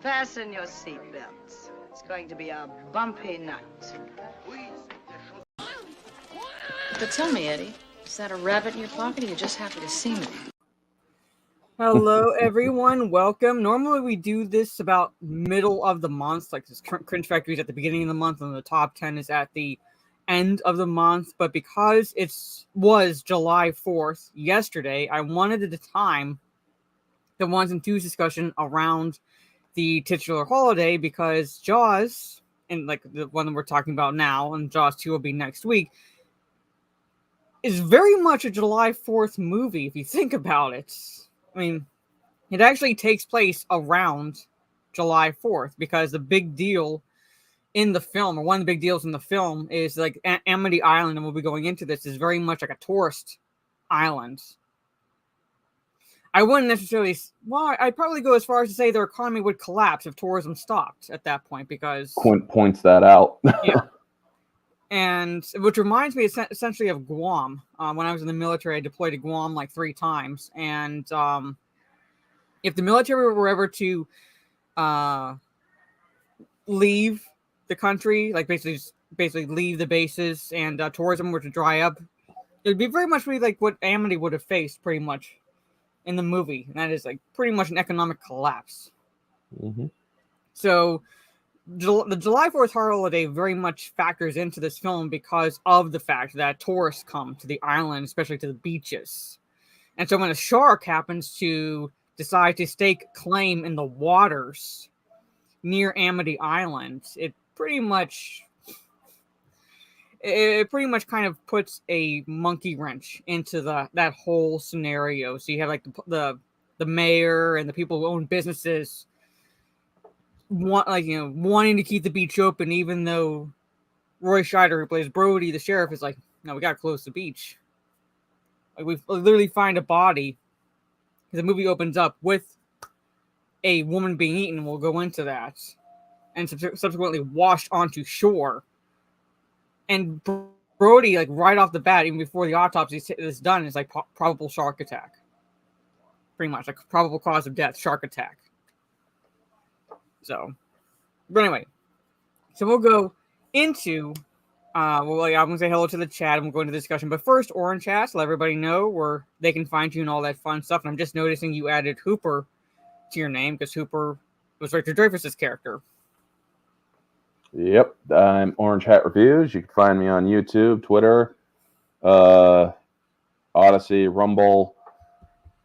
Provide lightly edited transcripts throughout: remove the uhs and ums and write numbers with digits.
Fasten your seatbelts. It's going to be a bumpy night. But tell me, Eddie, is that a rabbit in your pocket or you just happy to see me? Hello, everyone. Welcome. Normally, we do this about middle of the month, like this Cringe Factory is at the beginning of the month, and the top 10 is at the end of the month. But because it was July 4th yesterday, I wanted to time the ones and twos discussion around the titular holiday because Jaws, and like the one that we're talking about now, and Jaws 2 will be next week, is very much a July 4th movie if you think about it. I mean, it actually takes place around July 4th because the big deal in the film, or one of the big deals in the film, is like Amity Island, and we'll be going into this, is very much like a tourist island. I wouldn't necessarily, well, I'd probably go as far as to say their economy would collapse if tourism stopped at that point because... Quint points that out. Yeah. And which reminds me essentially of Guam. When I was in the military, I deployed to Guam like 3 times. And if the military were ever to leave the country, like basically leave the bases, and tourism were to dry up, it would be very much like what Amity would have faced pretty much in the movie. And that is like pretty much an economic collapse. Mm-hmm. So the July 4th holiday very much factors into this film because of the fact that tourists come to the island, especially to the beaches. And so when a shark happens to decide to stake claim in the waters near Amity Island, it pretty much kind of puts a monkey wrench into that whole scenario. So you have like the mayor and the people who own businesses wanting to keep the beach open, even though Roy Scheider, who plays Brody, the sheriff, is like, no, we gotta close the beach. Like, we literally find a body. The movie opens up with a woman being eaten. We'll go into that, and subsequently washed onto shore. And Brody, like right off the bat, even before the autopsy is done, is like probable shark attack. Pretty much, like probable cause of death, shark attack. So, but anyway, so we'll go into, I'm going to say hello to the chat and we'll go into the discussion. But first, Orange Chat, let everybody know where they can find you and all that fun stuff. And I'm just noticing you added Hooper to your name because Hooper was Richard Dreyfuss's character. Yep, I'm Orange Hat Reviews. You can find me on YouTube, Twitter, Odyssey, Rumble,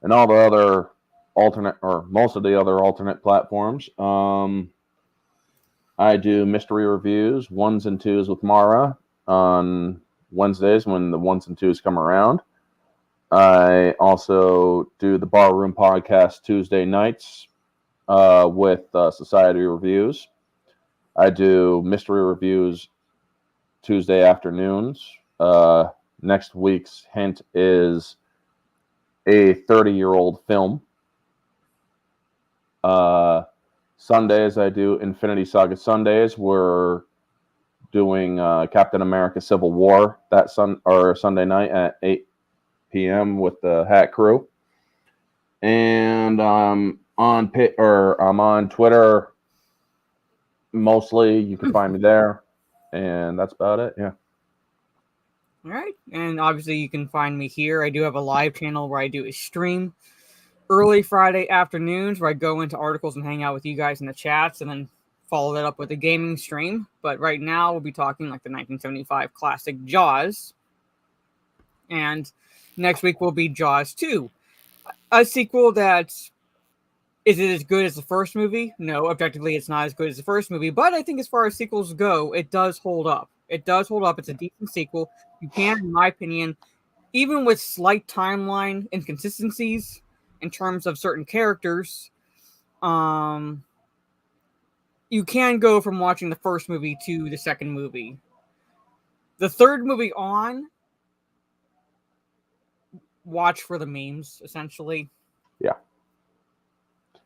and all the other most of the other alternate platforms. I do mystery reviews, 1s and 2s with Mara on Wednesdays when the 1s and 2s come around. I also do the Barroom Podcast Tuesday nights with Society Reviews. I do mystery reviews Tuesday afternoons. Next week's hint is a 30-year-old film. Sundays, I do Infinity Saga Sundays. We're doing Captain America Civil War that Sunday night at 8 p.m. with the Hat Crew. And I'm on Twitter mostly. You can find me there. And that's about it, yeah. All right. And obviously you can find me here. I do have a live channel where I do a stream early Friday afternoons where I go into articles and hang out with you guys in the chats and then follow that up with a gaming stream. But right now we'll be talking like the 1975 classic Jaws. And next week will be Jaws 2. A sequel that, is it as good as the first movie? No, objectively it's not as good as the first movie. But I think as far as sequels go, it does hold up. It does hold up. It's a decent sequel. You can, in my opinion, even with slight timeline inconsistencies, in terms of certain characters, you can go from watching the first movie to the second movie. The third movie on, watch for the memes, essentially. Yeah.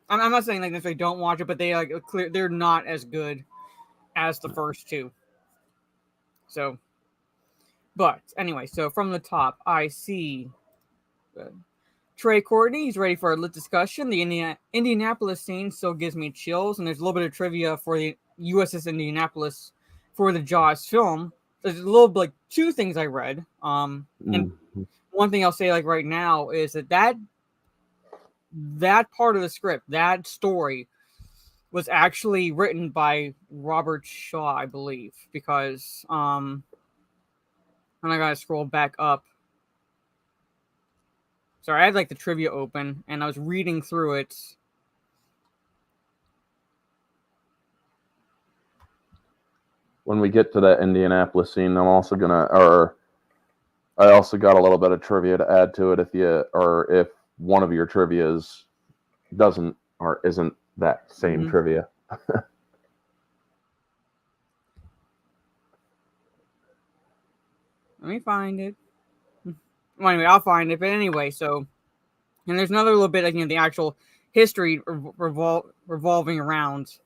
I'm not saying like necessarily don't watch it, but they're not as good as the first two. So, but anyway, so from the top, I see Trey Courtney, he's ready for a lit discussion. The Indianapolis scene still gives me chills, and there's a little bit of trivia for the USS Indianapolis for the Jaws film. There's a little like 2 things I read. And one thing I'll say like right now is that part of the script, that story, was actually written by Robert Shaw, I believe, because and I gotta scroll back up. Sorry, I had like the trivia open and I was reading through it. When we get to that Indianapolis scene, I also got a little bit of trivia to add to it if one of your trivias doesn't or isn't that same trivia. Let me find it. Well, anyway, I'll find it. But anyway, and there's another little bit of the actual history revolving around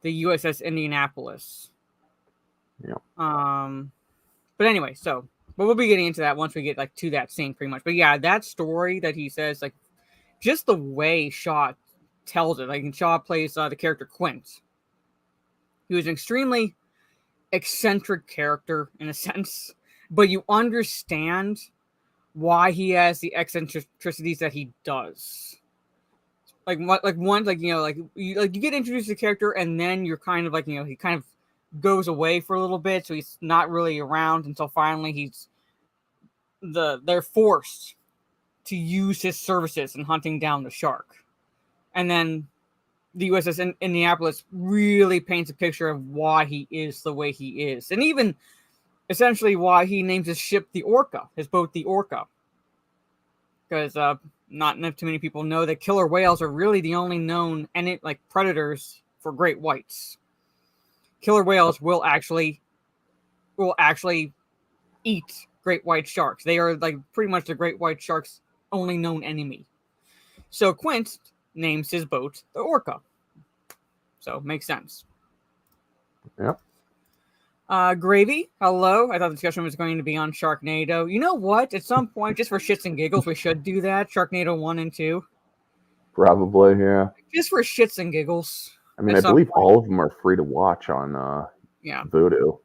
the USS Indianapolis. Yeah. But anyway, but we'll be getting into that once we get like to that scene, pretty much. But yeah, that story that he says, like, just the way Shaw tells it. Like, Shaw plays the character Quint. He was an extremely eccentric character in a sense, but you understand why he has the eccentricities that he does. You get introduced to the character, and then you're kind of like, he kind of goes away for a little bit, so he's not really around until finally they're forced to use his services in hunting down the shark. And then the USS Indianapolis really paints a picture of why he is the way he is. And even essentially why he names his ship the Orca, his boat the Orca. Because not too many people know that killer whales are really the only known predators for great whites. Killer whales will actually eat great white sharks. They are like pretty much the great white shark's only known enemy. So Quint names his boat the Orca. So makes sense. Yep. Gravy, hello. I thought the discussion was going to be on Sharknado. You know what? At some point, just for shits and giggles, we should do that. Sharknado 1 and 2. Probably, yeah. Just for shits and giggles. I mean, I believe all of them are free to watch on Vudu.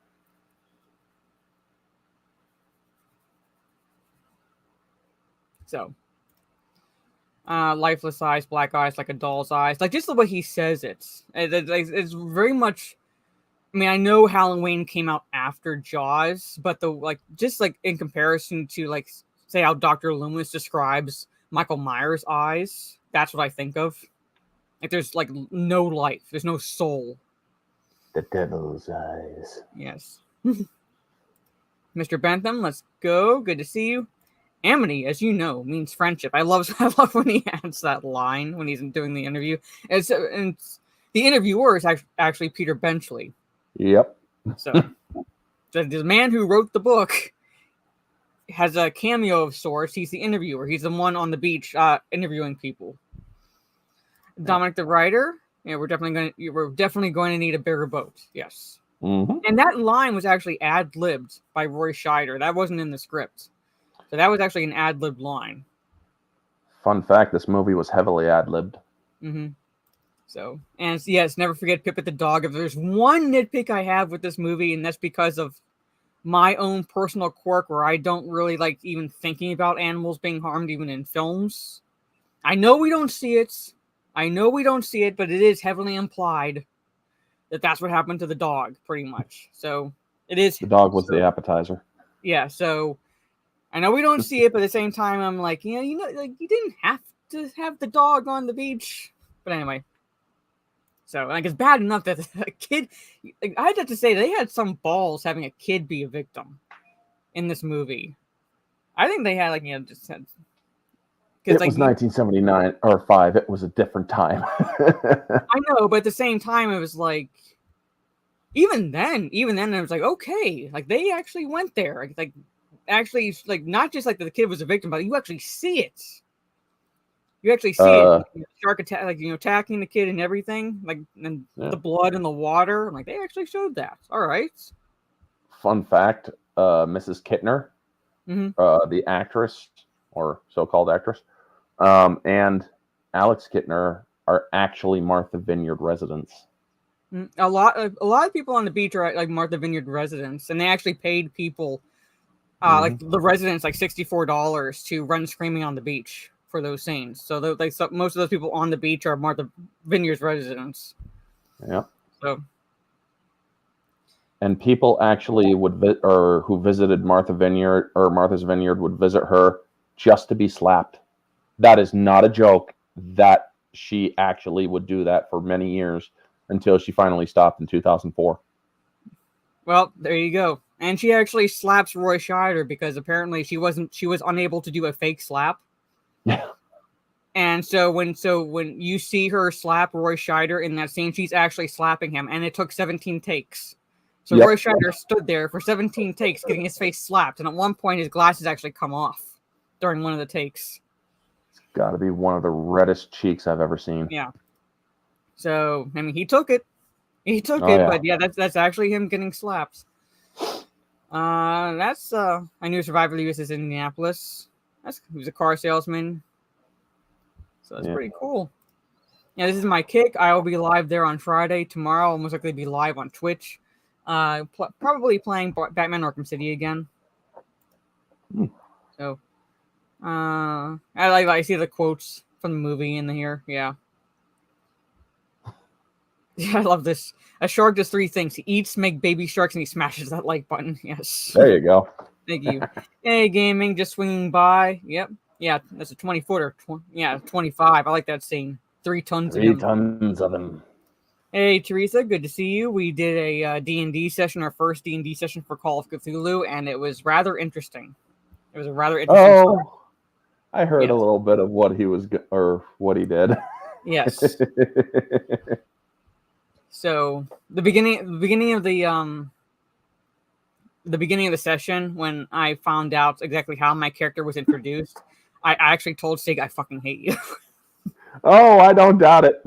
So, lifeless eyes, black eyes like a doll's eyes. Like, just the way he says it. It's very much... I mean, I know Halloween came out after Jaws, but in comparison to, say how Dr. Loomis describes Michael Myers' eyes, that's what I think of. Like, there's, no life. There's no soul. The devil's eyes. Yes. Mr. Bentham, let's go. Good to see you. Amity, as you know, means friendship. I love when he adds that line when he's doing the interview. And the interviewer is actually Peter Benchley. Yep. So the man who wrote the book has a cameo of sorts. He's the interviewer. He's the one on the beach interviewing people. Dominic the writer. Yeah, we're definitely going to need a bigger boat. Yes. Mm-hmm. And that line was actually ad-libbed by Roy Scheider. That wasn't in the script. So that was actually an ad-libbed line. Fun fact, this movie was heavily ad-libbed. Mm-hmm. So, and yes, never forget Pipit the dog. If there's one nitpick I have with this movie, and that's because of my own personal quirk where I don't really like even thinking about animals being harmed even in films. I know we don't see it, but it is heavily implied that that's what happened to the dog, pretty much. So, it is... The dog was the appetizer. Yeah, so... I know we don't see it, but at the same time, I'm like, you didn't have to have the dog on the beach. But anyway. So, it's bad enough that a kid... I'd have to say, they had some balls having a kid be a victim in this movie. I think they had, just... It was 1979 or 5. It was a different time. I know, but at the same time, it was like... Even then, it was like, okay. They actually went there. Actually, not just the kid was a victim, but you actually see it. You actually see it. Shark attack, attacking the kid and everything, the blood in the water. They actually showed that. All right. Fun fact: Mrs. Kittner, mm-hmm. The actress or so-called actress, and Alex Kittner are actually Martha Vineyard residents. A lot of people on the beach are like Martha Vineyard residents, and they actually paid people, like the residents, like $64 to run screaming on the beach for those scenes. So most of those people on the beach are Martha Vineyard's residents. Yeah. So. And people actually who visited Martha's Vineyard would visit her just to be slapped. That is not a joke. That she actually would do that for many years until she finally stopped in 2004. Well, there you go. And she actually slaps Roy Scheider because apparently she was unable to do a fake slap. Yeah. And so when you see her slap Roy Scheider in that scene, she's actually slapping him, and it took 17 takes. So Roy Scheider stood there for 17 takes getting his face slapped, and at one point his glasses actually come off during one of the takes. It's got to be one of the reddest cheeks I've ever seen. Yeah. So, I mean, he took it. But yeah, that's actually him getting slapped. That's I knew Survivor Lewis is in Indianapolis. He was a car salesman. So that's pretty cool. Yeah, this is my kick. I will be live there on Friday. Tomorrow I'll most likely be live on Twitch. Probably playing Batman Arkham City again. So, I see the quotes from the movie in here. Yeah. Yeah, I love this. A shark does three things. He eats, make baby sharks, and he smashes that like button. Yes. There you go. Thank you. Hey, gaming, just swinging by. Yep. Yeah, that's a 20-footer. 25. I like that scene. 3 tons of them. 3 tons of them. Hey, Teresa, good to see you. We did a D&D session, our first D&D session for Call of Cthulhu, and it was rather interesting. It was a rather interesting story. I heard a little bit of what he was what he did. Yes. So the beginning of the session, when I found out exactly how my character was introduced, I actually told Sig, I fucking hate you. Oh, I don't doubt it.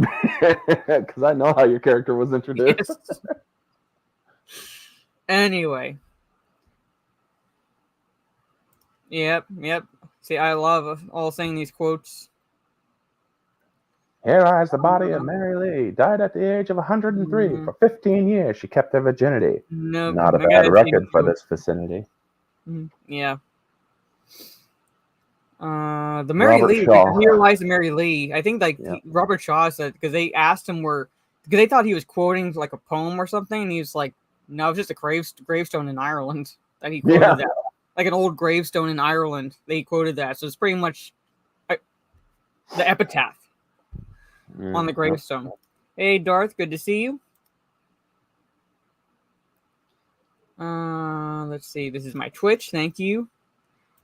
Because I know how your character was introduced. Yes. Anyway. Yep. See, I love all saying these quotes. Here lies the body of Mary Lee, died at the age of 103. For 15 years, she kept her virginity. No, not a bad record for this vicinity. Yeah. The Mary Lee. Here lies the Mary Lee. I think Robert Shaw said, because they asked him because they thought he was quoting like a poem or something, and he was like, "No, it's just a gravestone in Ireland that he quoted that, like an old gravestone in Ireland." They quoted that, so it's pretty much the epitaph on the gravestone. Hey, Darth, good to see you. Let's see. This is my Twitch. Thank you.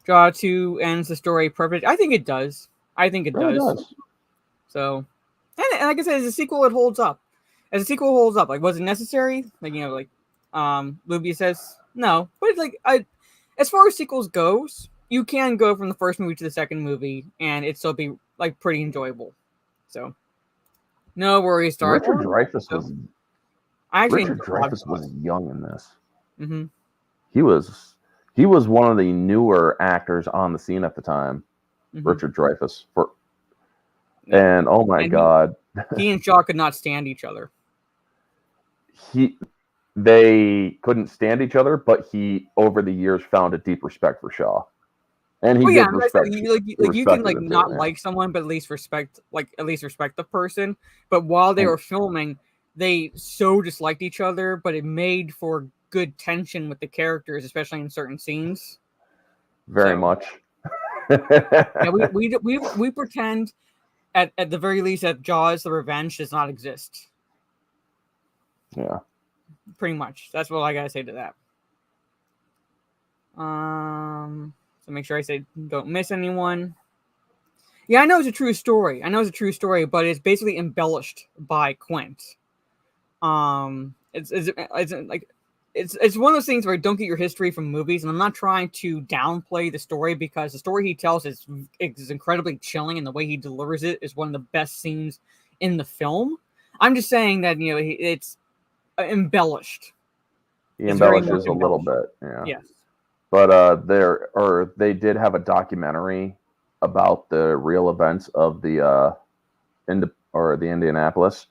Jaw 2 ends the story perfect. I think it does. It does. So, and like I said, as a sequel, it holds up. Like, was it necessary? Like, Luby says no, but it's like as far as sequels goes, you can go from the first movie to the second movie, and it still be like pretty enjoyable. So, no worries, Darth. Richard Dreyfuss was young in this. Mm-hmm. He was one of the newer actors on the scene at the time, Richard Dreyfuss. And oh my God, he and Shaw could not stand each other. They couldn't stand each other, but he over the years found a deep respect for Shaw, and he did respect. You can like not like someone, but at least respect the person. But while they were filming, they so disliked each other, but it made for good tension with the characters, especially in certain scenes. Very much. Yeah, we pretend at the very least that Jaws: The Revenge does not exist. Yeah. Pretty much. That's what I gotta say to that. So make sure I say don't miss anyone. Yeah, I know it's a true story. But it's basically embellished by Quint. It's one of those things where don't get your history from movies, and I'm not trying to downplay the story because the story he tells is incredibly chilling, and the way he delivers it is one of the best scenes in the film. I'm just saying that it's embellished. He embellishes a little bit, yeah. Yes, but they did have a documentary about the real events of the Indianapolis,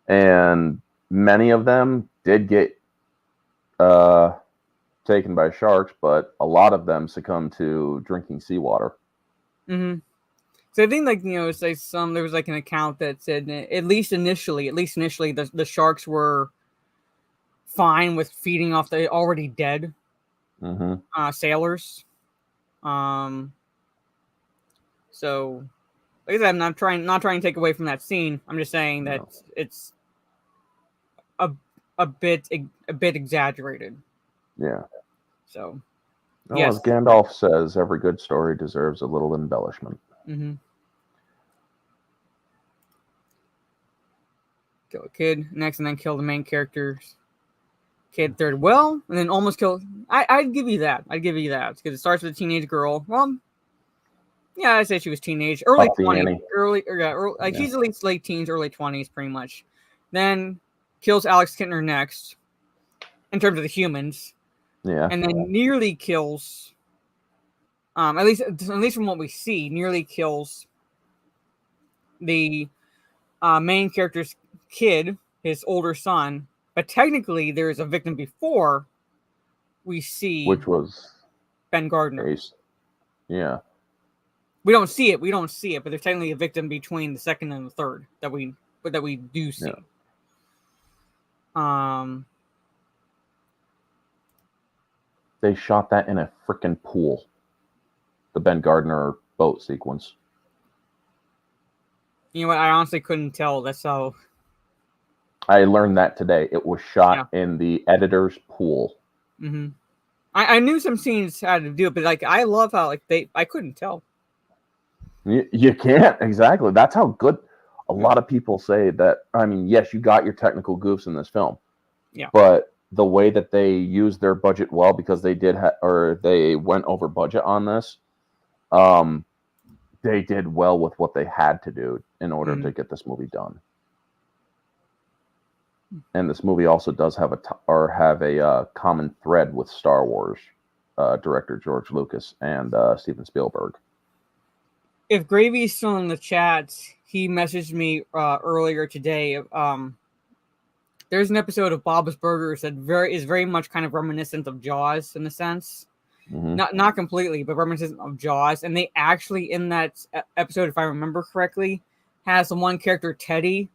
and many of them did get taken by sharks, but a lot of them succumbed to drinking seawater. Mm-hmm. So I think, like, it's like there was like an account that said at least initially, the sharks were fine with feeding off the already dead sailors. So, like I said, I'm not trying to take away from that scene. I'm just saying that it's a bit exaggerated. Yeah. So, well, yes. As Gandalf says, every good story deserves a little embellishment. Mm-hmm. Kill a kid next, and then kill the main character's kid third. Well, and then almost kill. I'd give you that. Because it starts with a teenage girl. Well, yeah, I'd say she was teenage, early 20s, she's at least late teens, early 20s, pretty much. Then kills Alex Kintner next, in terms of the humans. Yeah, and then nearly kills. At least from what we see, nearly kills the main character's kid, his older son. But technically, there is a victim before we see, which was Ben Gardner. Ace. Yeah. We don't see it, but there's technically a victim between the second and the third that we do see. Yeah. They shot that in a freaking pool. The Ben Gardner boat sequence. You know what? I honestly couldn't tell. That's how. I learned that today. It was shot in the editor's pool. Mm-hmm. I knew some scenes had to do it, but like I love how I couldn't tell. You can't, exactly. That's how good a lot of people say that. I mean, yes, you got your technical goofs in this film. Yeah. But the way that they used their budget well, because they did they went over budget on this, they did well with what they had to do in order to get this movie done. And this movie also does have a common thread with Star Wars director George Lucas and Steven Spielberg. If Gravy's still in the chat, he messaged me earlier today. There's an episode of Bob's Burgers that is very much kind of reminiscent of Jaws in a sense. Mm-hmm. Not completely, but reminiscent of Jaws. And they actually, in that episode, if I remember correctly, has the one character, Teddy,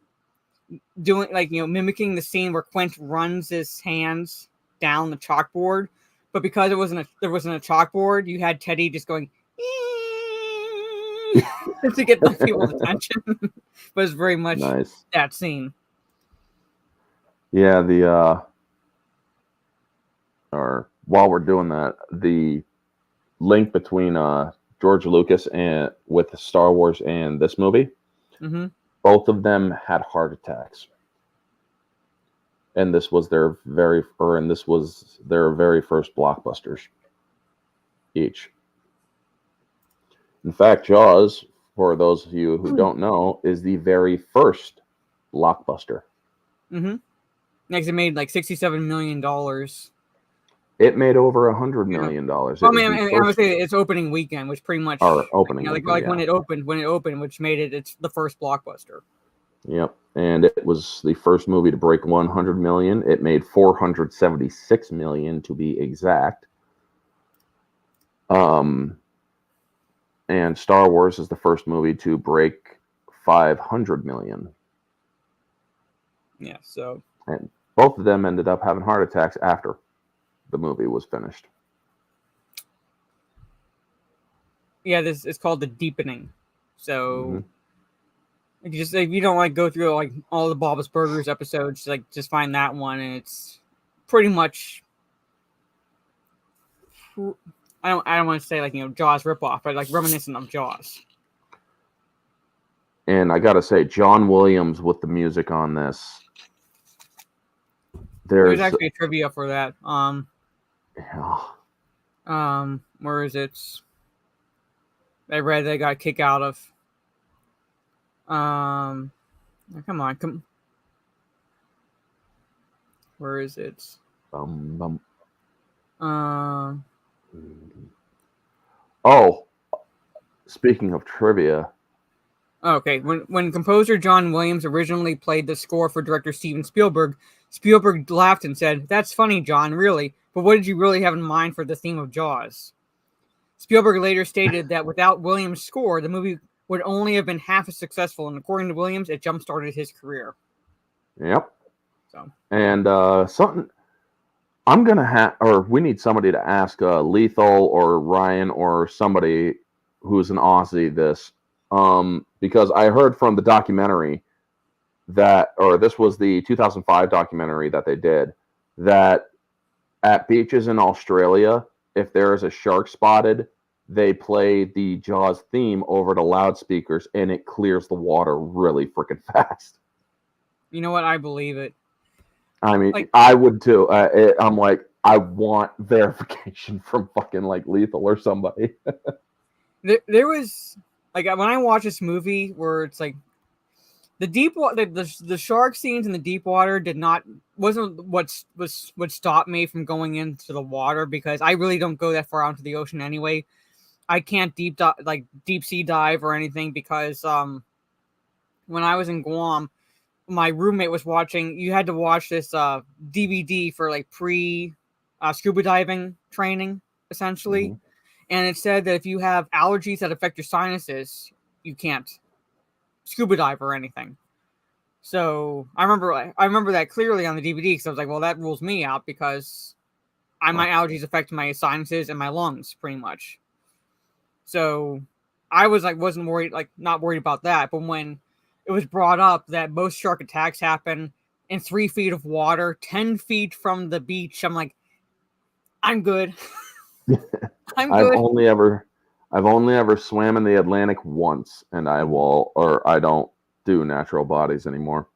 doing mimicking the scene where Quint runs his hands down the chalkboard. But because there wasn't a chalkboard, you had Teddy just going to get the people's attention. But it's very much that scene. Yeah, while we're doing that, the link between George Lucas and with Star Wars and this movie, both of them had heart attacks, and this was their very first blockbusters each. In fact, Jaws, for those of you who don't know, is the very first blockbuster. Mm-hmm. Next, it made like $67 million. It made over $100 million. Well, I mean, I would say it's opening weekend, which pretty much opening. When it opened, which made it's the first blockbuster. Yep, and it was the first movie to break 100 million. It made 476 million to be exact. And Star Wars is the first movie to break 500 million. Yeah, so. And both of them ended up having heart attacks after the movie was finished. Yeah, this is called The Deepening. So, if you don't go through all the Bob's Burgers episodes, just find that one, and it's pretty much. I don't want to say Jaws ripoff, but reminiscent of Jaws. And I gotta say, John Williams with the music on this. There's actually a trivia for that. Yeah. Where is it? I read they got kicked out of. Come on. Where is it? Oh, speaking of trivia, Okay, when composer John Williams originally played the score for director Steven Spielberg, Spielberg laughed and said, "That's funny, John, really, but what did you really have in mind for the theme of Jaws?" Spielberg later stated that without Williams' score, the movie would only have been half as successful, and according to Williams, it jump-started his career. yep. So, And something I'm gonna have, or we need somebody to ask Lethal or Ryan or somebody who's an Aussie this, because I heard from the documentary that, or this was the 2005 documentary that they did, that at beaches in Australia, if there is a shark spotted, they play the Jaws theme over the loudspeakers, and it clears the water really freaking fast. you know what? I believe it. I mean, Like- I would too. I'm like, I want verification from fucking like Lethal or somebody. There was like when I watched this movie where it's like the deep water, the shark scenes in the deep water wasn't what stopped me from going into the water, because I really don't go that far out into the ocean anyway. I can't deep sea dive or anything, because when I was in Guam, my roommate was watching. You had to watch this DVD for like pre scuba diving training, essentially. Mhm. And it said that if you have allergies that affect your sinuses, you can't scuba dive or anything. So I remember that clearly on the DVD, because I was like, well, that rules me out, because my allergies affect my sinuses and my lungs pretty much. So I was like, not worried about that. But when it was brought up that most shark attacks happen in 3 feet of water, 10 feet from the beach, I'm like, I'm good. I'm I've good. only ever swam in the Atlantic once, and I don't do natural bodies anymore.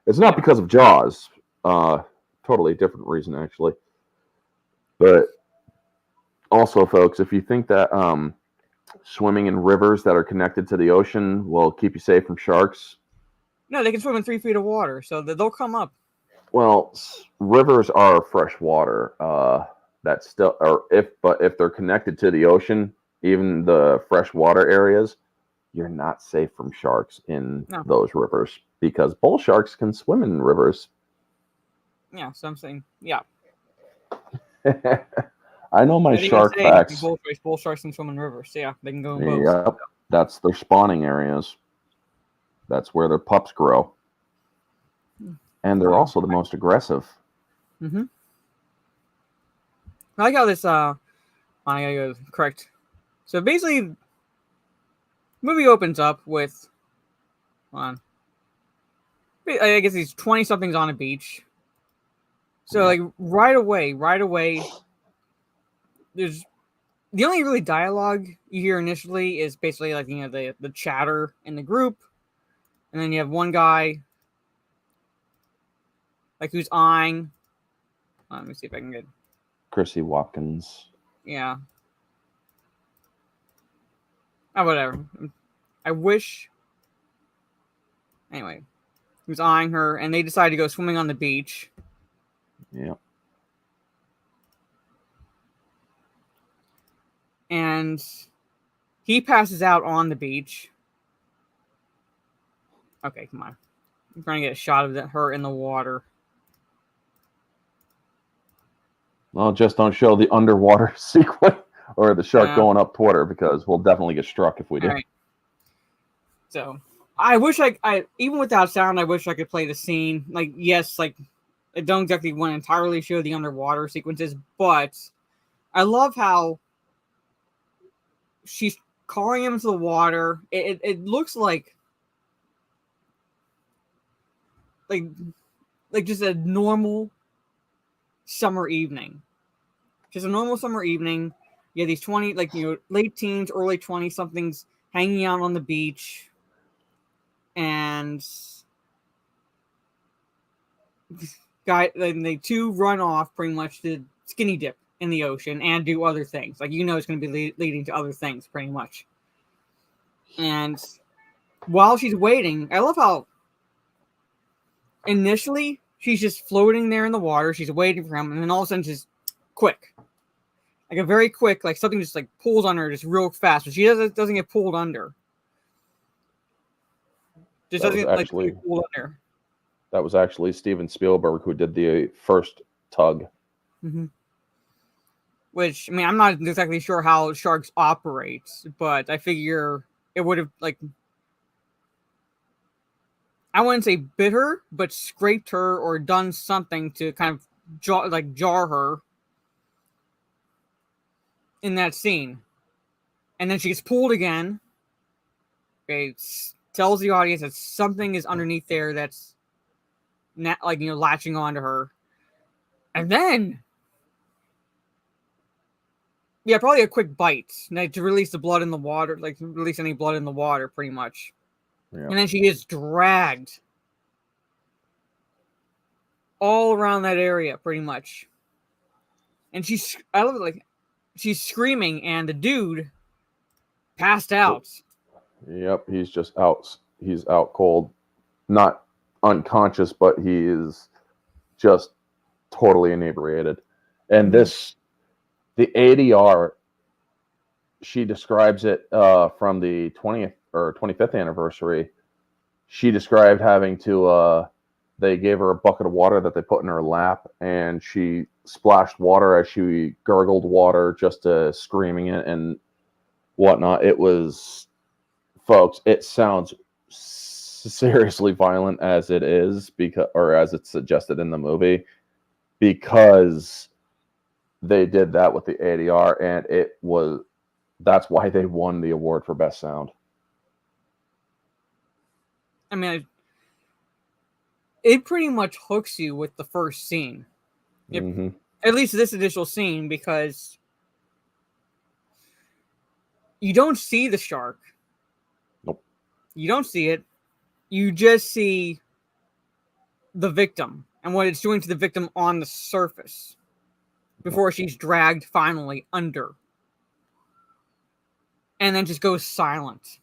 It's not because of Jaws. Totally different reason, actually. But also, folks, if you think that swimming in rivers that are connected to the ocean will keep you safe from sharks, No, they can swim in 3 feet of water, so they'll come up. well, rivers are fresh water. That's still, but if they're connected to the ocean, even the freshwater areas, you're not safe from sharks in those rivers, because bull sharks can swim in rivers. Yeah, so I'm saying, yeah. I know my shark facts. Bull sharks can swim in rivers. So yeah, they can go in boats. Yep, that's their spawning areas. That's where their pups grow, and they're also the most aggressive. Mm-hmm. I like how this. I gotta go correct. So basically, the movie opens up with, I guess these 20-somethings on a beach. So like right away, there's the only really dialogue you hear initially is basically like, the chatter in the group, and then you have one guy like who's eyeing. Let me see if I can get Chrissy Watkins. Yeah. Oh, whatever. I wish. Anyway, he was eyeing her, and they decided to go swimming on the beach. Yeah. And he passes out on the beach. Okay, come on. I'm trying to get a shot of her in the water. Well, just don't show the underwater sequence or the shark going up toward her, because we'll definitely get struck if we do. All right. So I wish I even without sound, I wish I could play the scene. Like, yes, like I don't exactly want to entirely show the underwater sequences, but I love how she's calling him to the water. It looks like just a normal summer evening. Just a normal summer evening. You have these 20, late teens, early 20-somethings hanging out on the beach. And they two run off pretty much to skinny dip in the ocean and do other things. Like, it's going to be leading to other things pretty much. And while she's waiting, I love how initially she's just floating there in the water. She's waiting for him, and then all of a sudden, just quick. like a very quick, like something just like pulls on her just real fast, but she doesn't get pulled under. Just That was doesn't like actually- get pulled under. That was actually Steven Spielberg who did the first tug. Mm-hmm. Which, I mean, I'm not exactly sure how sharks operate, but I figure it would have, like, I wouldn't say bit her, but scraped her or done something to kind of jar her in that scene. And then she gets pulled again. Okay, tells the audience that something is underneath there that's not, like, latching onto her. And then, yeah, probably a quick bite, like, to release the blood in the water, like release any blood in the water, pretty much. Yeah. And then she gets dragged all around that area, pretty much. And I love it, like, she's screaming, and the dude passed out. Yep, he's just out. He's out cold, not unconscious, but he is just totally inebriated. And the ADR, she describes it from the 20th or 25th anniversary. She described having to, they gave her a bucket of water that they put in her lap, and she splashed water as she gurgled water, just screaming it and whatnot. It was, folks, it sounds seriously violent as it is, or as it's suggested in the movie, because they did that with the ADR, and that's why they won the award for best sound. I mean, it pretty much hooks you with the first scene. At least this initial scene, because you don't see the shark. Nope. You don't see it. You just see the victim and what it's doing to the victim on the surface before she's dragged finally under. And then just goes silent.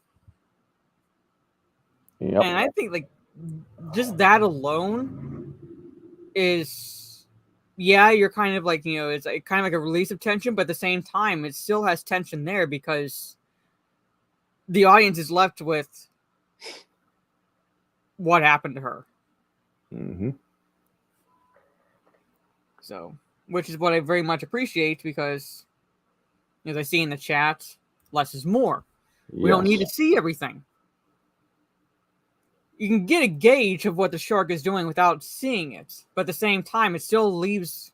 Yep. And I think, like, just that alone is, yeah, you're kind of like, it's like, kind of like a release of tension, but at the same time, it still has tension there because the audience is left with what happened to her. Mm-hmm. So, which is what I very much appreciate, because, as I see in the chat, less is more. We don't need to see everything. You can get a gauge of what the shark is doing without seeing it, but at the same time, it still leaves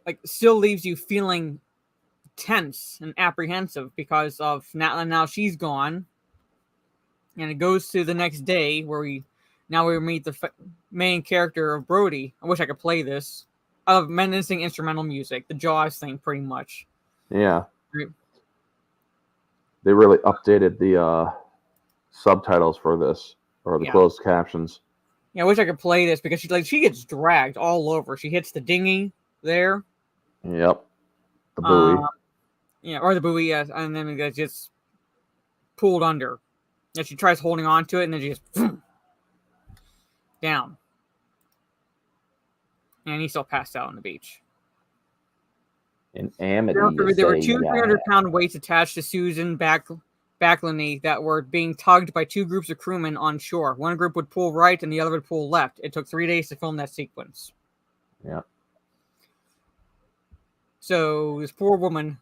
you feeling tense and apprehensive because of now she's gone, and it goes to the next day where we meet the main character of Brody. I wish I could play this. I love menacing instrumental music, the Jaws thing, pretty much. Yeah. Right. They really updated the subtitles for this, or the closed captions. Yeah, I wish I could play this because she gets dragged all over. She hits the dinghy there. Yep. The buoy. Or the buoy, yes, and then it gets pulled under. And she tries holding on to it, and then she just down. And he still passed out on the beach. In Amity, There were two 300-pound weights attached to Susan Backlany that were being tugged by two groups of crewmen on shore. One group would pull right and the other would pull left. It took 3 days to film that sequence. Yeah. So this poor woman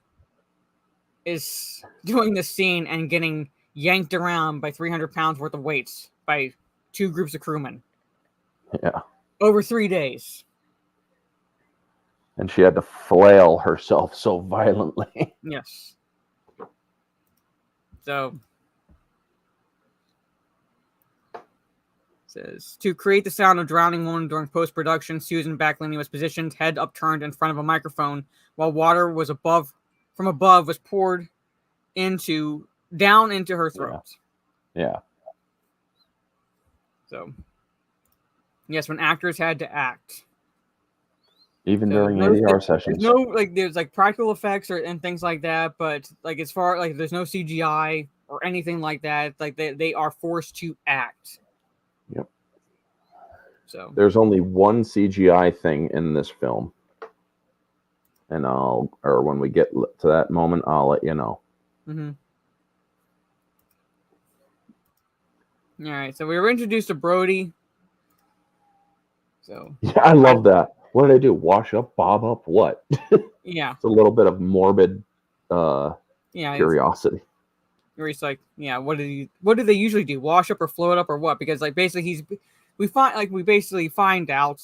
is doing this scene and getting yanked around by 300 pounds worth of weights by two groups of crewmen. Yeah. Over 3 days. And she had to flail herself so violently. Yes. So, it says, to create the sound of drowning woman during post-production, Susan Backlany was positioned, head upturned in front of a microphone, while water was from above was poured down into her throat. Yeah. So, yes, when actors had to act. Even during ADR sessions. There's practical effects and things like that, but as far there's no CGI or anything like that. They are forced to act. Yep. So there's only one CGI thing in this film, and when we get to that moment, I'll let you know. Mm-hmm. All right, so we were introduced to Brody. So Yeah, I love that. What did I do? Wash up, bob up, what? yeah, It's a little bit of morbid curiosity. Where he's like, yeah, what do they usually do? Wash up or float up or what? Because like basically we basically find out,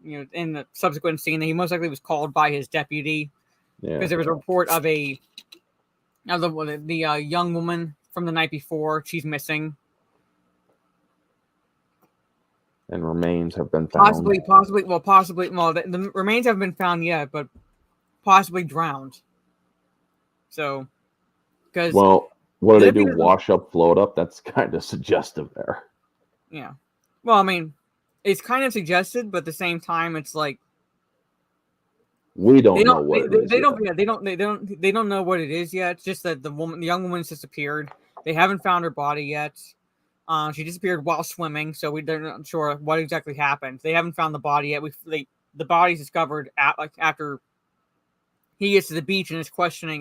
in the subsequent scene that he most likely was called by his deputy because there was a report of the young woman from the night before. She's missing. And remains have been found. Possibly. Well, the remains haven't been found yet, but possibly drowned. So, because what do they do? Wash up, float up. That's kind of suggestive there. Yeah. Well, I mean, it's kind of suggested, but at the same time, it's like we don't know what it is. They don't know what it is yet. It's just that the young woman's disappeared. They haven't found her body yet. She disappeared while swimming, so they're not sure what exactly happened. They haven't found the body yet. The body's discovered after he gets to the beach and is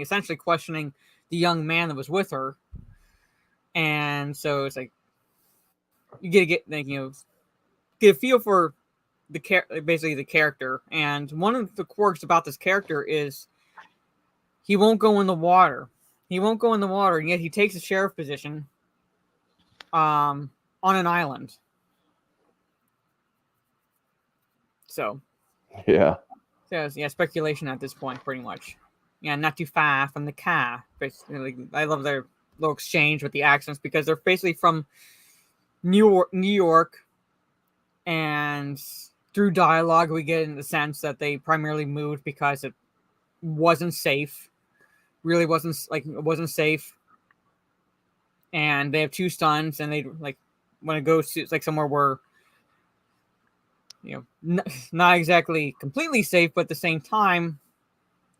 essentially questioning the young man that was with her. And so it's like you get a feel for basically the character. And one of the quirks about this character is he won't go in the water. And yet he takes a sheriff position on an island. So yeah, speculation at this point, pretty much. Yeah, not too far from the car. Basically, I love their little exchange with the accents because they're basically from New York, and through dialogue we get in the sense that they primarily moved because it wasn't safe. Really wasn't safe. And they have 2 sons, and they want to go to somewhere where not exactly completely safe, but at the same time,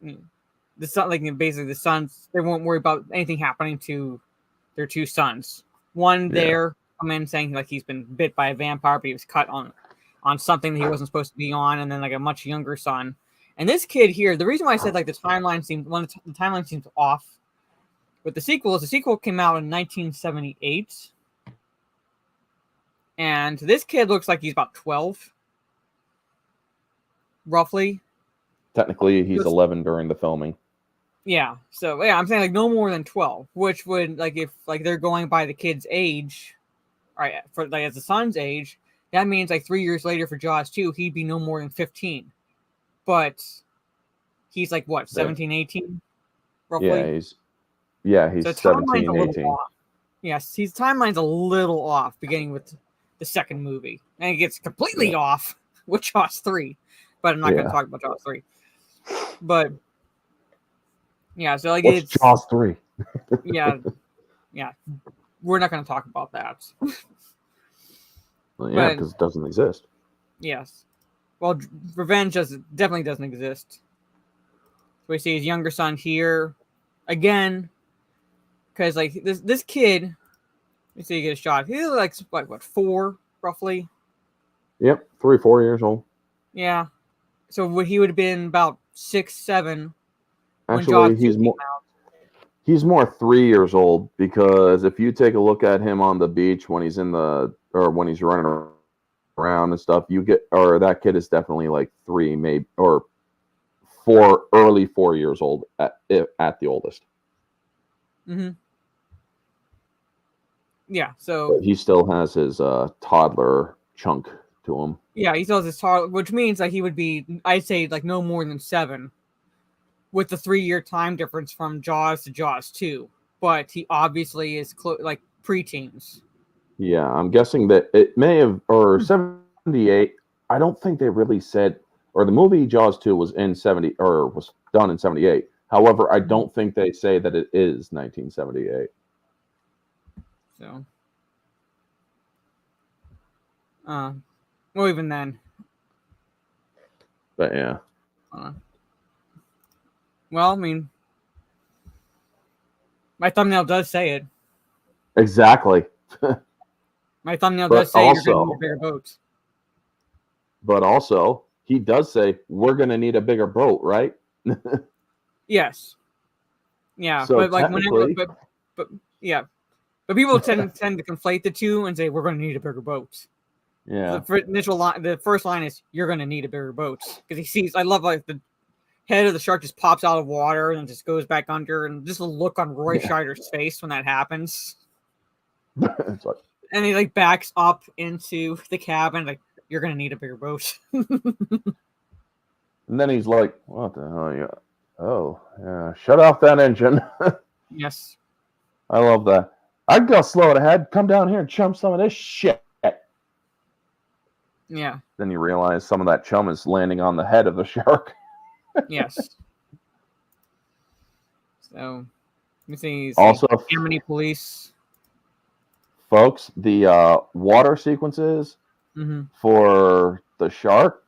the son, basically the sons, they won't worry about anything happening to their 2 sons. One there come in saying he's been bit by a vampire, but he was cut on something that he wasn't supposed to be on, and then a much younger son. And this kid here, the reason why I said the timeline seems off. But the sequel came out in 1978. And this kid looks like he's about 12. Roughly. Technically, he's 11 during the filming. Yeah. So, I'm saying no more than 12. Which would, if they're going by the kid's age, right, for as the son's age, that means 3 years later for Jaws 2, he'd be no more than 15. But he's 17, 18? Roughly? Yeah, he's so 17, 18. Yes, his timeline's a little off, beginning with the second movie. And it gets completely off with Jaws 3. But I'm not going to talk about Jaws 3. But, so it's Jaws 3. yeah. We're not going to talk about that. Well, yeah, because it doesn't exist. Yes. Well, revenge definitely doesn't exist. So we see his younger son here. Again, because this kid, let's see, he gets shot. He's what, 4 roughly? Yep, 3, 4 years old. Yeah. So he would have been about 6, 7. Actually, he's more 3 years old, because if you take a look at him on the beach when he's when he's running around and stuff, that kid is definitely 3, maybe, or 4, early 4 years old at the oldest. Mm-hmm. Yeah, so but he still has his toddler chunk to him. Yeah, he still has his toddler, which means he would be, I'd say, no more than 7, with the 3-year time difference from Jaws to Jaws 2. But he obviously is preteens. Yeah, I'm guessing that it may have, or 78. I don't think they really said, or the movie Jaws 2 was in 70, or was done in 78. However, I don't think they say that it is 1978. So, well, even then. But yeah. Well, I mean, my thumbnail does say it. Exactly. My thumbnail does say you're going to need bigger boats. But also, he does say, we're going to need a bigger boat, right? Yes. Yeah, So but like whenever, technically- but yeah, but people tend to conflate the two and say we're going to need a bigger boat. Yeah. The first line is you're going to need a bigger boat because he sees. I love like the head of the shark just pops out of water and just goes back under, and just the look on Roy Scheider's face when that happens. It's like, And he like backs up into the cabin, like you're going to need a bigger boat. and then he's like, what the hell? Yeah. Oh, yeah. Shut off that engine. Yes. I love that. I'd go slow ahead. Come down here and chum some of this shit. Yeah. Then you realize some of that chum is landing on the head of the shark. Yes. So, let me see. Also, Amity Police. folks, the water sequences Mm-hmm. for the shark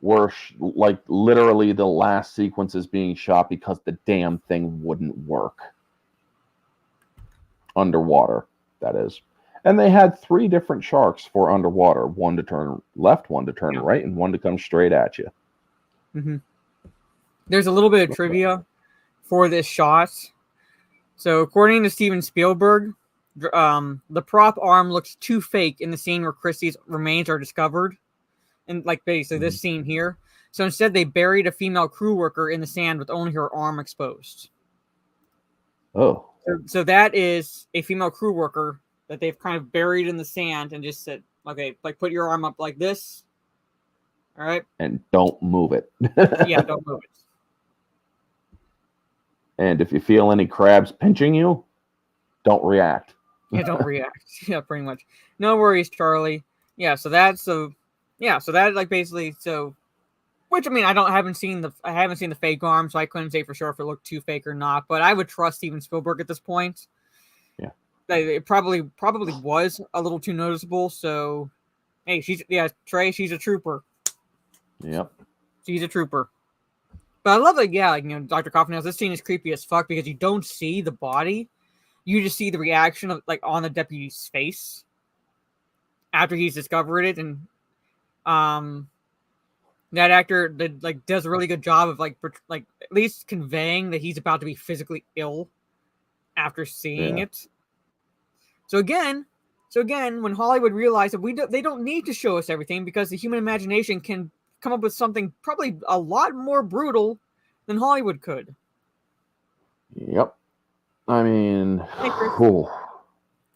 were like literally the last sequences being shot because the damn thing wouldn't work. Underwater, that is. And they had 3 different sharks for underwater. One to turn left, one to turn right, and one to come straight at you. Mm-hmm. There's a little bit of trivia for this shot. So, according to Steven Spielberg, the prop arm looks too fake in the scene where Christie's remains are discovered. And, like, basically this scene here. So, instead, they buried a female crew worker in the sand with only her arm exposed. Oh. So that is a female crew worker that they've kind of buried in the sand and just said, okay, like put your arm up like this. All right. And don't move it. Yeah, don't move it. And if you feel any crabs pinching you, don't react. Yeah, don't react. Yeah, pretty much. No worries, Charlie. Yeah, so that's like basically so. Which I mean, I haven't seen the fake arm, so I couldn't say for sure if it looked too fake or not. But I would trust Steven Spielberg at this point. Yeah, it probably was a little too noticeable. So, hey, Trey, she's a trooper. Yep, she's a trooper. But I love it. Yeah, like Dr. Coffin, this scene is creepy as fuck because you don't see the body, you just see the reaction of like on the deputy's face after he's discovered it, and that actor does a really good job of like at least conveying that he's about to be physically ill after seeing it. So again, when Hollywood realized that they don't need to show us everything because the human imagination can come up with something probably a lot more brutal than Hollywood could. Yep. I mean,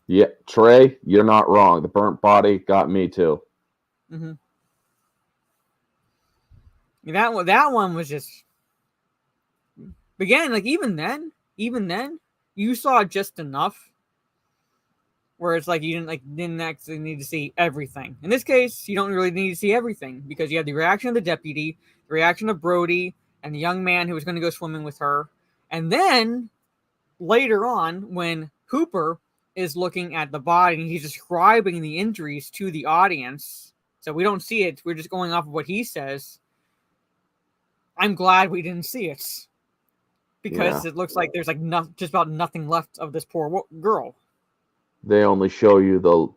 yeah, Trey, you're not wrong. The burnt body got me too. Mm-hmm. That one was just, again, like even then, you saw just enough where it's like you didn't actually need to see everything. In this case, you don't really need to see everything because you have the reaction of the deputy, the reaction of Brody, and the young man who was going to go swimming with her. And then later on, when Hooper is looking at the body and he's describing the injuries to the audience, so we don't see it, we're just going off of what he says. I'm glad we didn't see it because it looks like there's like just about nothing left of this poor girl. They only show you the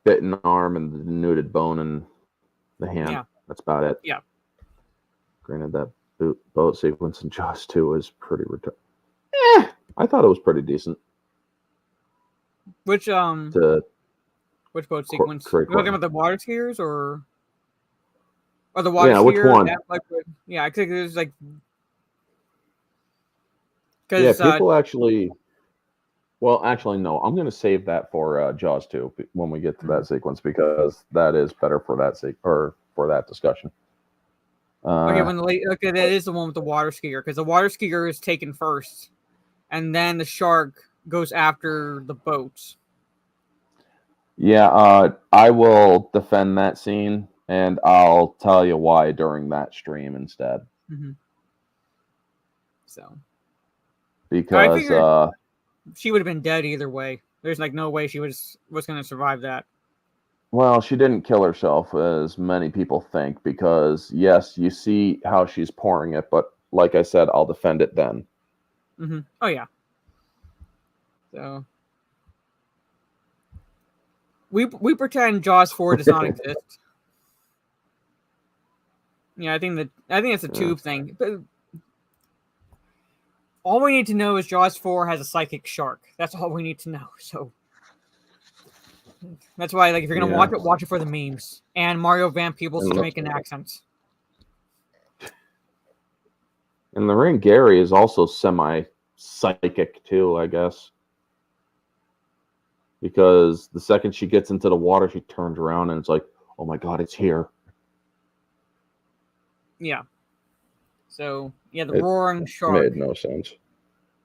bitten arm and the denuded bone and the hand. Yeah. That's about it. Yeah. Granted, that boat sequence in Jaws 2 was pretty I thought it was pretty decent. Which boat sequence? Are you talking about the water skiers or the water skier? Which one? I think there's like people actually. Well, actually, no. I'm going to save that for Jaws 2 when we get to that sequence because that is better for that for that discussion. That is the one with the water skier because the water skier is taken first, and then the shark goes after the boat. Yeah, I will defend that scene, and I'll tell you why during that stream instead. Mm-hmm. So, because she would have been dead either way. There's like no way she was going to survive that. Well, she didn't kill herself, as many people think, because yes, you see how she's pouring it, but like I said, I'll defend it then. Mm-hmm. Oh yeah. So we pretend Jaws 4 does not exist. Yeah, I think it's a tube thing. But all we need to know is Jaws 4 has a psychic shark. That's all we need to know. So that's why, like, if you're gonna watch it for the memes and Mario Van Peebles' Jamaican accents. And Lorraine Gary is also semi-psychic too, I guess. Because the second she gets into the water, she turns around and it's like, oh my god, it's here. Yeah. So, yeah, the roaring shark. Made no sense.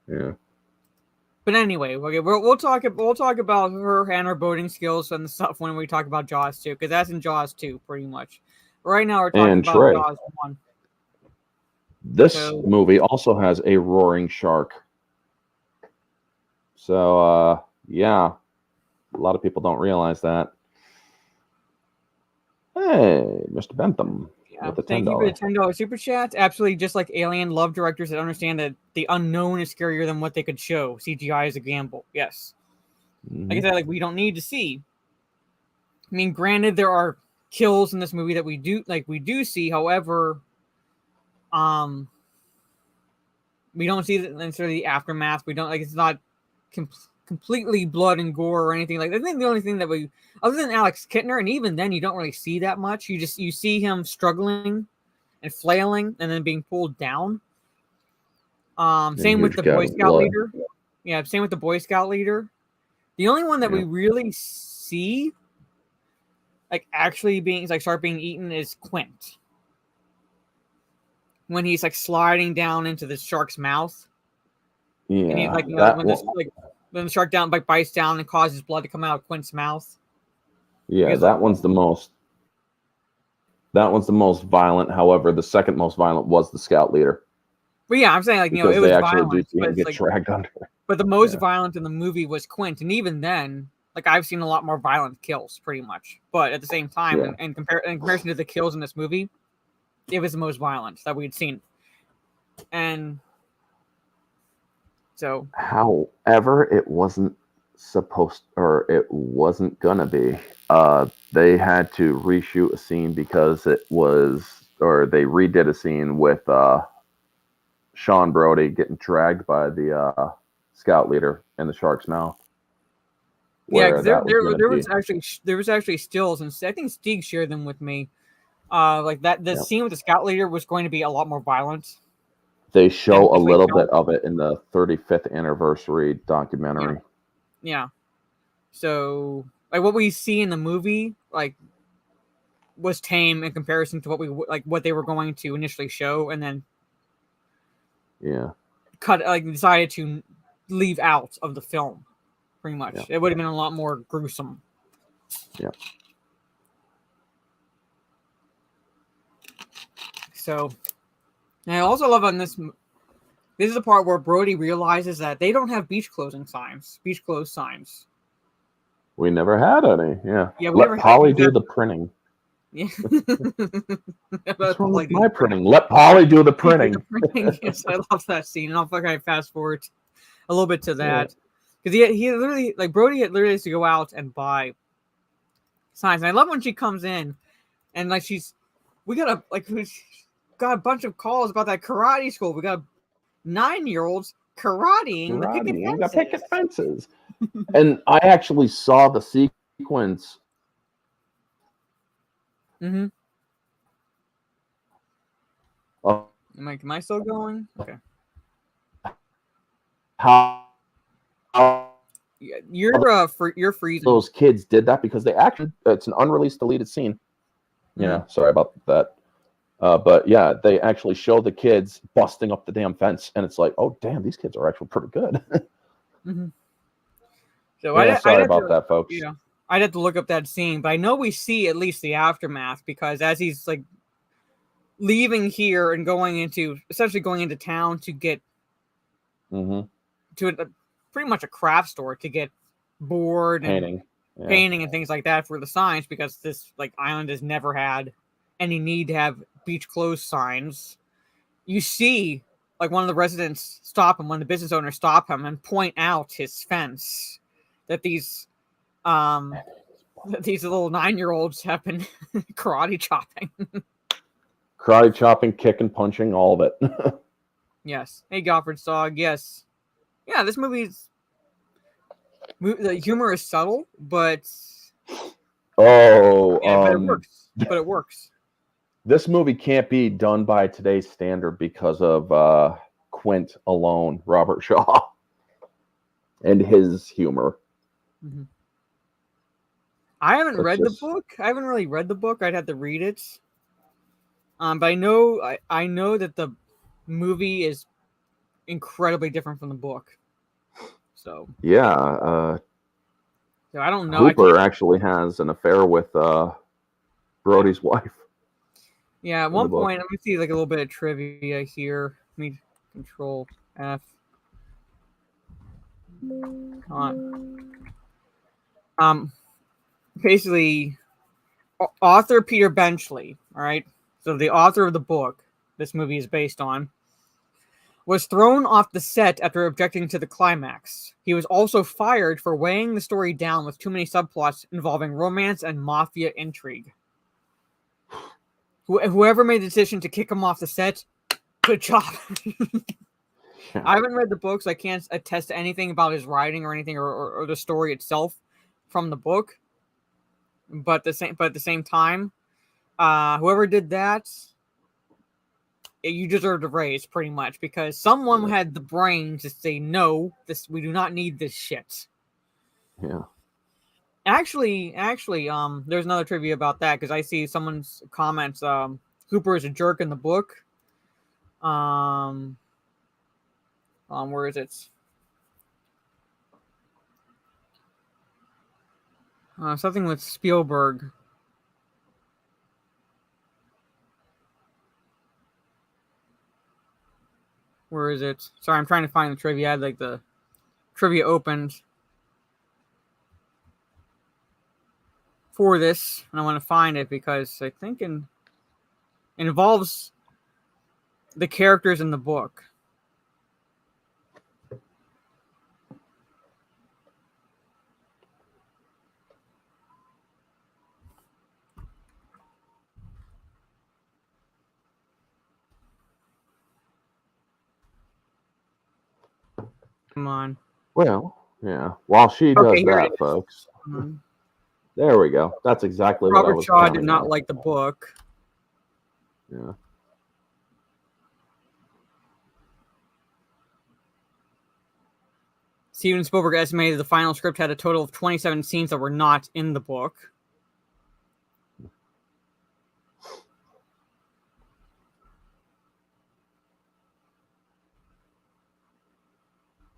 Yeah. But anyway, okay, we'll talk about her and her boating skills and stuff when we talk about Jaws 2, because that's in Jaws 2, pretty much. Right now, we're talking about Trey. Jaws 1. This movie also has a roaring shark. So, yeah. A lot of people don't realize that. Hey, Mr. Bentham. Yeah, thank you for the $10 super chat. Absolutely, just like Alien, love directors that understand that the unknown is scarier than what they could show. CGI is a gamble. Yes. Mm-hmm. Like I said, like we don't need to see. I mean, granted, there are kills in this movie that we do see. However, we don't see necessarily the aftermath. We don't it's not completely blood and gore or anything like that. I think the only thing that we, other than Alex Kittner, and even then you don't really see that much. You see him struggling and flailing and then being pulled down. Same with the Boy Scout leader. Yeah, same with the Boy Scout leader. The only one that we really see like actually being start being eaten is Quint. When he's like sliding down into the shark's mouth. Yeah. And he's when the shark bites down and causes blood to come out of Quint's mouth. Yeah, because that one's the most violent. However, the second most violent was the Scout leader. But yeah, I'm saying it was violent. But get dragged under. But the most violent in the movie was Quint, and even then, like I've seen a lot more violent kills, pretty much. But at the same time, in comparison to the kills in this movie, it was the most violent that we'd seen. And so, however, it wasn't wasn't gonna be. They had to reshoot a scene because they redid a scene with Sean Brody getting dragged by the Scout leader in the shark's mouth. Yeah, there was actually stills, and I think Stieg shared them with me. Like that, the scene with the Scout leader was going to be a lot more violent. They show a little bit of it in the 35th anniversary documentary. Yeah. So, like what we see in the movie, like, was tame in comparison to what they were going to initially show, and then decided to leave out of the film. Pretty much, it would have been a lot more gruesome. Yeah. So, and I also love on this. This is the part where Brody realizes that they don't have beach closed signs. We never had any. Yeah. Let Polly do the printing. Yeah. What's wrong with my printing? Let Polly do the printing. Yes, I love that scene, and I'll fast forward a little bit to that because he literally Brody literally has to go out and buy signs. And I love when she comes in and we got a bunch of calls about that karate school. We got 9-year-olds karateing the picket fences. And I actually saw the sequence. Mm-hmm. Am I still going? Okay. How you're freezing. Those kids did that because it's an unreleased deleted scene. Yeah, sorry about that. But yeah, they actually show the kids busting up the damn fence, and it's like, oh damn, these kids are actually pretty good. Mm-hmm. So sorry about that, folks. Yeah, I'd have to look up that scene, but I know we see at least the aftermath because as he's leaving here and essentially going into town to get to pretty much a craft store to get board and painting and things like that for the signs because this island has never had any need to have beach closed signs. You see one of the residents stop him, one of the business owners stop him and point out his fence that these little 9-year-olds have been karate chopping. Karate chopping, kicking, punching, all of it. Yes. Hey, Goffred's dog. Yes. Yeah, this movie's the humor is subtle, but Oh, yeah, but it works. But it works. This movie can't be done by today's standard because of Quint alone, Robert Shaw, and his humor. Mm-hmm. I haven't read just... the book. I haven't really read the book. I'd have to read it. But I know that the movie is incredibly different from the book. So yeah, so I don't know. Hooper actually has an affair with Brody's wife. Yeah, at one point, let me see like a little bit of trivia here. Let me Control F. Come on. Basically, author Peter Benchley, all right? So the author of the book this movie is based on, was thrown off the set after objecting to the climax. He was also fired for weighing the story down with too many subplots involving romance and mafia intrigue. Whoever made the decision to kick him off the set, good job. I haven't read the book, so I can't attest to anything about his writing or anything or the story itself from the book. But at the same time, whoever did that, you deserved a raise pretty much because someone had the brain to say no. We do not need this shit. Yeah. Actually, there's another trivia about that because I see someone's comments. Hooper is a jerk in the book. Where is it? Something with Spielberg. Where is it? Sorry, I'm trying to find the trivia. I had like the trivia opened for this, and I want to find it because I think it involves the characters in the book. Come on. Well, yeah. While she does that, folks. There we go. That's exactly what I was Robert Shaw did not like the book. Yeah. Steven Spielberg estimated the final script had a total of 27 scenes that were not in the book.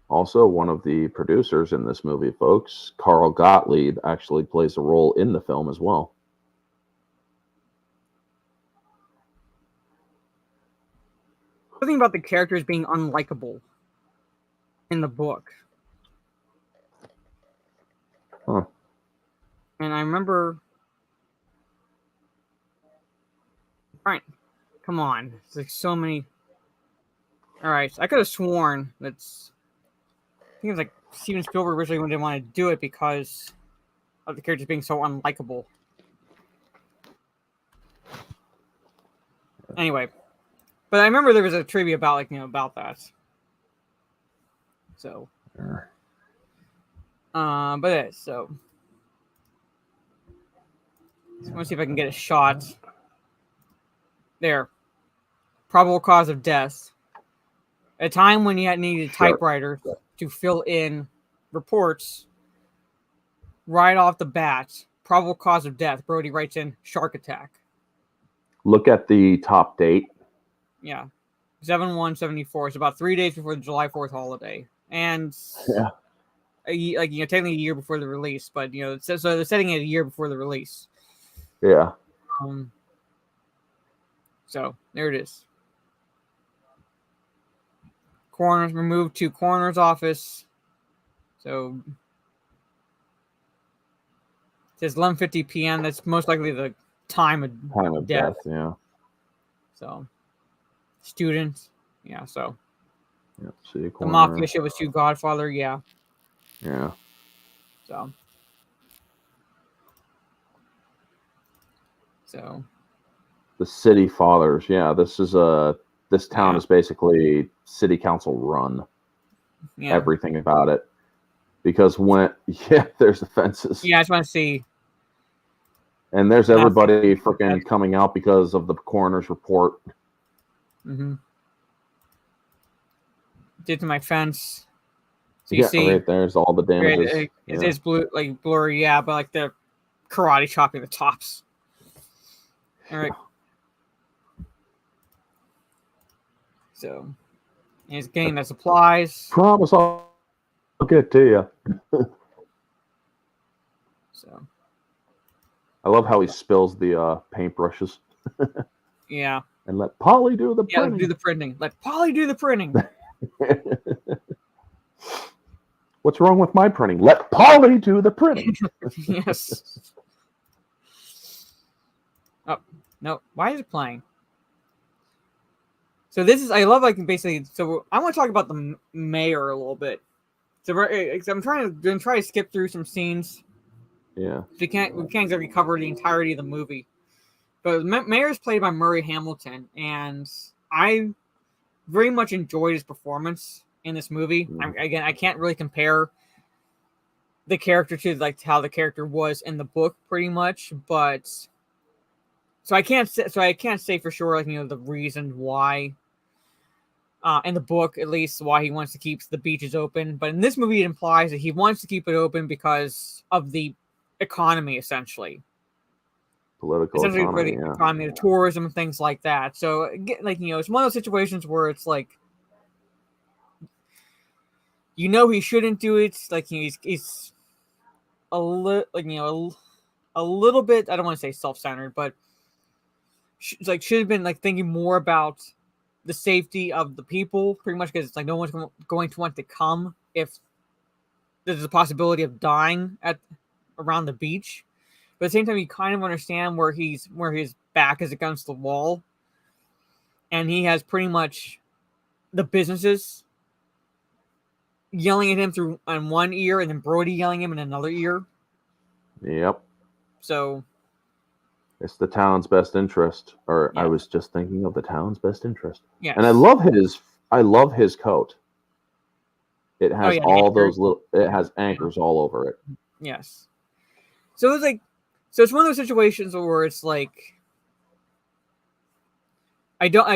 Also, one of the producers in this movie, folks, Carl Gottlieb, actually plays a role in the film as well. Something about the characters being unlikable in the book. Huh. And I remember... Right. Come on. It's like so many... Alright, so I could have sworn that's... I think it was like Steven Spielberg originally didn't want to do it because of the characters being so unlikable. Anyway, but I remember there was a trivia about about that. So, but yeah, so I want to see if I can get a shot. There, probable cause of death. At a time when you needed typewriters to fill in reports, right off the bat, probable cause of death. Brody writes in shark attack. Look at the top date. Yeah, 7/1/74. It's about 3 days before the July 4th holiday, and technically a year before the release. But so they're setting it a year before the release. Yeah. So there it is. Coroner's removed to coroner's office. So it says 11:50 p.m. That's most likely the time of death. Yeah. So student. Yeah. So yeah. See, the mafia shit was too Godfather. Yeah. Yeah. So The City Fathers. Yeah, this town is basically city council run. Yeah. Everything about it. Because there's the fences. Yeah, I just want to see. And there's everybody freaking coming out because of the coroner's report. Mm-hmm. Did to my fence. So you yeah, see, right there's all the damages. It is blue, like blurry, yeah, but like the karate chopping the tops. All right. So he's getting the supplies. Promise I'll get to you. So I love how he spills the paintbrushes. yeah. And let Polly do the Yeah, printing. do the printing. Let Polly do the printing. What's wrong with my printing? Let Polly do the printing. Yes. Oh, no. Why is it playing? So this is, I love, like, basically, so I want to talk about the mayor a little bit. So I'm trying to skip through some scenes. Yeah. We can't exactly cover the entirety of the movie. But Mayor is played by Murray Hamilton, and I very much enjoyed his performance in this movie. Again, I can't really compare the character to like how the character was in the book, pretty much. But so I can't say for sure, like, you know, the reason why. In the book, at least, why he wants to keep the beaches open. But in this movie, it implies that he wants to keep it open because of the economy, essentially. Political essentially economy, for the economy, the tourism, and things like that. So, like, you know, it's one of those situations where it's like, you know, he shouldn't do it. Like, he's a little, like, you know, a little bit. I don't want to say self-centered, but should have been like thinking more about the safety of the people, pretty much, because it's like no one's going to want to come if there's a possibility of dying around the beach. But at the same time, you kind of understand where his back is against the wall, and he has pretty much the businesses yelling at him through on one ear, and then Brody yelling at him in another ear. Yep. So it's the town's best interest, or yeah. I was just thinking of the town's best interest. Yes. And I love his coat. It has it has anchors all over it. Yes. So it's like, it's one of those situations where it's like, I don't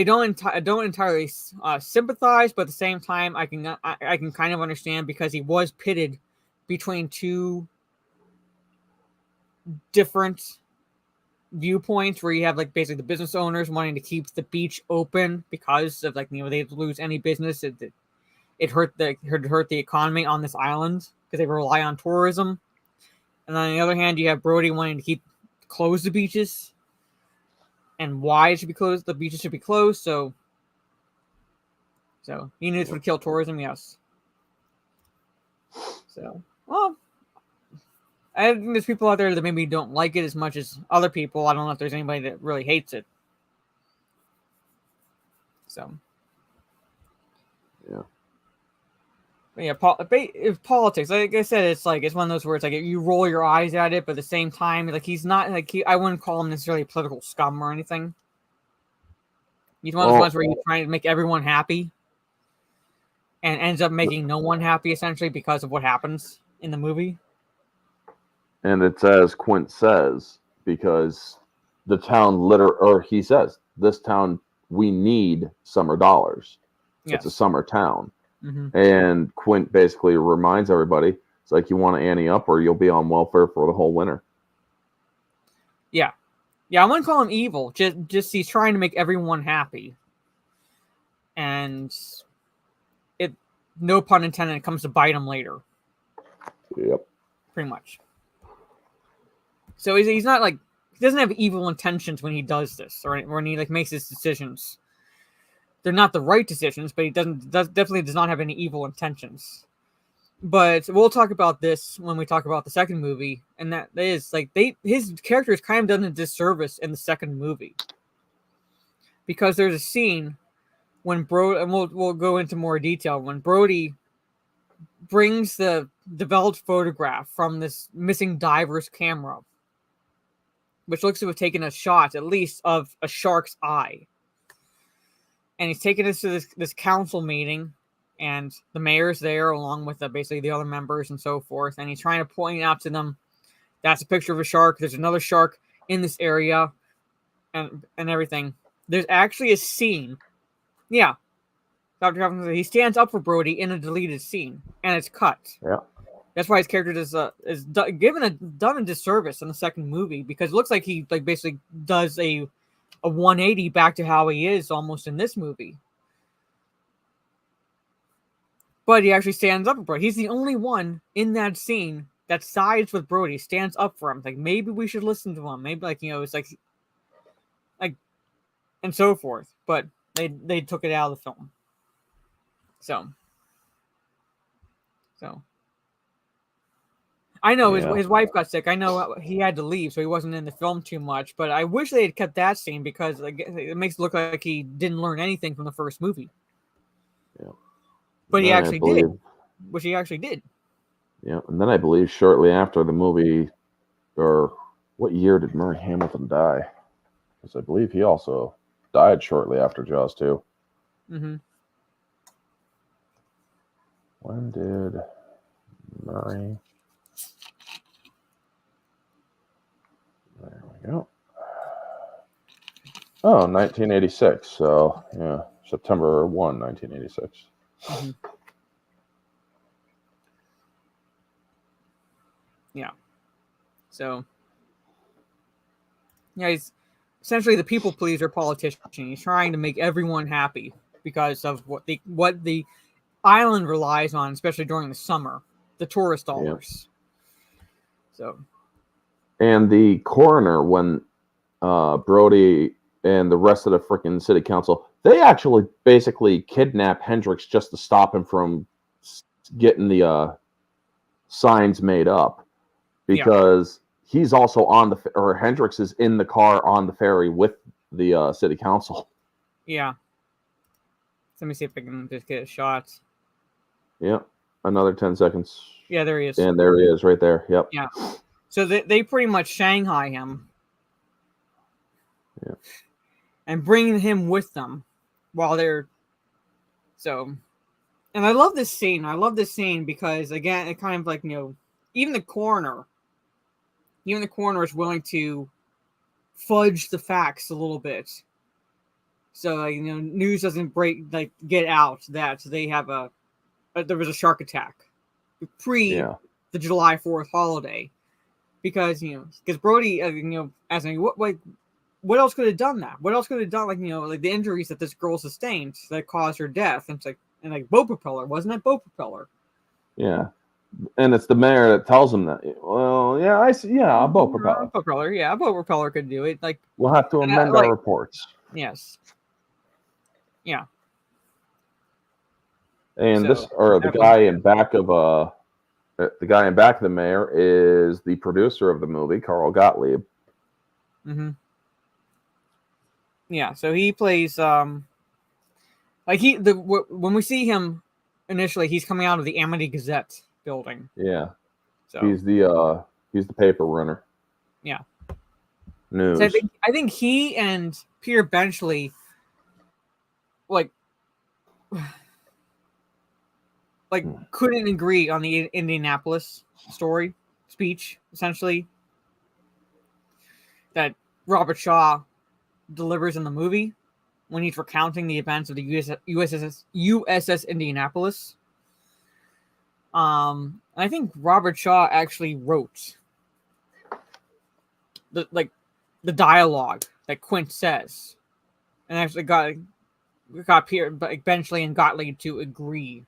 entirely sympathize, but at the same time, I can kind of understand, because he was pitted between two different viewpoints, where you have, like, basically the business owners wanting to keep the beach open because of, like, you know, they lose any business, it hurt the economy on this island because they rely on tourism. And on the other hand, you have Brody wanting to close the beaches, and why it should be closed. The beaches should be closed. So he needs to kill tourism. Yes. So, well, I think there's people out there that maybe don't like it as much as other people. I don't know if there's anybody that really hates it. So, yeah. But yeah, politics, like I said, it's one of those where it's like you roll your eyes at it, but at the same time, like, he's not like I wouldn't call him necessarily a political scum or anything. He's one of those ones where he's trying to make everyone happy, and ends up making no one happy, essentially, because of what happens in the movie. And it's as Quint says, because the town he says, this town, we need summer dollars. Yes. It's a summer town. Mm-hmm. And Quint basically reminds everybody, it's like, you want to ante up or you'll be on welfare for the whole winter. Yeah. Yeah, I wouldn't call him evil. Just he's trying to make everyone happy. And it, no pun intended, it comes to bite him later. Yep. Pretty much. So he's not like, he doesn't have evil intentions when he does this, or when he, like, makes his decisions. They're not the right decisions, but he definitely does not have any evil intentions. But we'll talk about this when we talk about the second movie, and that is, like, his character is kind of done a disservice in the second movie, because there's a scene when Brody, and we'll go into more detail, when Brody brings the developed photograph from this missing diver's camera which looks to have taken a shot, at least, of a shark's eye. And he's taking us to this council meeting, and the mayor's there along with basically the other members and so forth. And he's trying to point out to them, that's a picture of a shark. There's another shark in this area, and everything. There's actually a scene. Yeah. Dr. Hoffman, he stands up for Brody in a deleted scene, and it's cut. Yeah. That's why his character is done a disservice in the second movie, because it looks like he basically does a 180 back to how he is almost in this movie. But he actually stands up for Brody. He's the only one in that scene that sides with Brody, stands up for him. Like, maybe we should listen to him. Maybe, it's like and so forth. But they took it out of the film. So I know his wife got sick. I know he had to leave, so he wasn't in the film too much. But I wish they had kept that scene, because it makes it look like he didn't learn anything from the first movie. Yeah. But he actually did. Which he actually did. Yeah, and then I believe shortly after the movie, or what year did Murray Hamilton die? Because I believe he also died shortly after Jaws 2. Mm-hmm. When did Murray... There we go. Oh, 1986. So, yeah, September 1, 1986. Mm-hmm. Yeah. So, yeah, he's essentially the people pleaser politician. He's trying to make everyone happy because of what the island relies on, especially during the summer, the tourist dollars. Yeah. So, and the coroner, when Brody and the rest of the freaking city council, they actually basically kidnap Hendrix just to stop him from getting the signs made up, because he's also on or Hendrix is in the car on the ferry with the city council. Yeah. Let me see if I can just get a shot. Yeah, another 10 seconds. Yeah, there he is. And there he is, right there. Yep. Yeah. So they pretty much Shanghai him. Yeah. And bringing him with them while they're... So... And I love this scene. I love this scene because, again, it kind of even the coroner is willing to fudge the facts a little bit. So, news doesn't get out that they have there was a shark attack the July 4th holiday. Because Brody, what else could have done that? What else could have done, the injuries that this girl sustained that caused her death? And it's boat propeller, wasn't it? Boat propeller. Yeah. And it's the mayor that tells him that. Well, yeah, I see. Yeah, a boat propeller. Boat propeller, yeah, a boat propeller could do it. We'll have to amend our reports. Yes. Yeah. And the guy in back of the mayor is the producer of the movie, Carl Gottlieb. Mm-hmm. Yeah, so he plays when we see him initially, he's coming out of the Amity Gazette building. Yeah. So he's the paper runner. Yeah. News. So I think he and Peter Benchley couldn't agree on the Indianapolis speech, essentially, that Robert Shaw delivers in the movie when he's recounting the events of the USS Indianapolis. I think Robert Shaw actually wrote the dialogue that Quint says, and actually got Peter Benchley and Gottlieb to agree.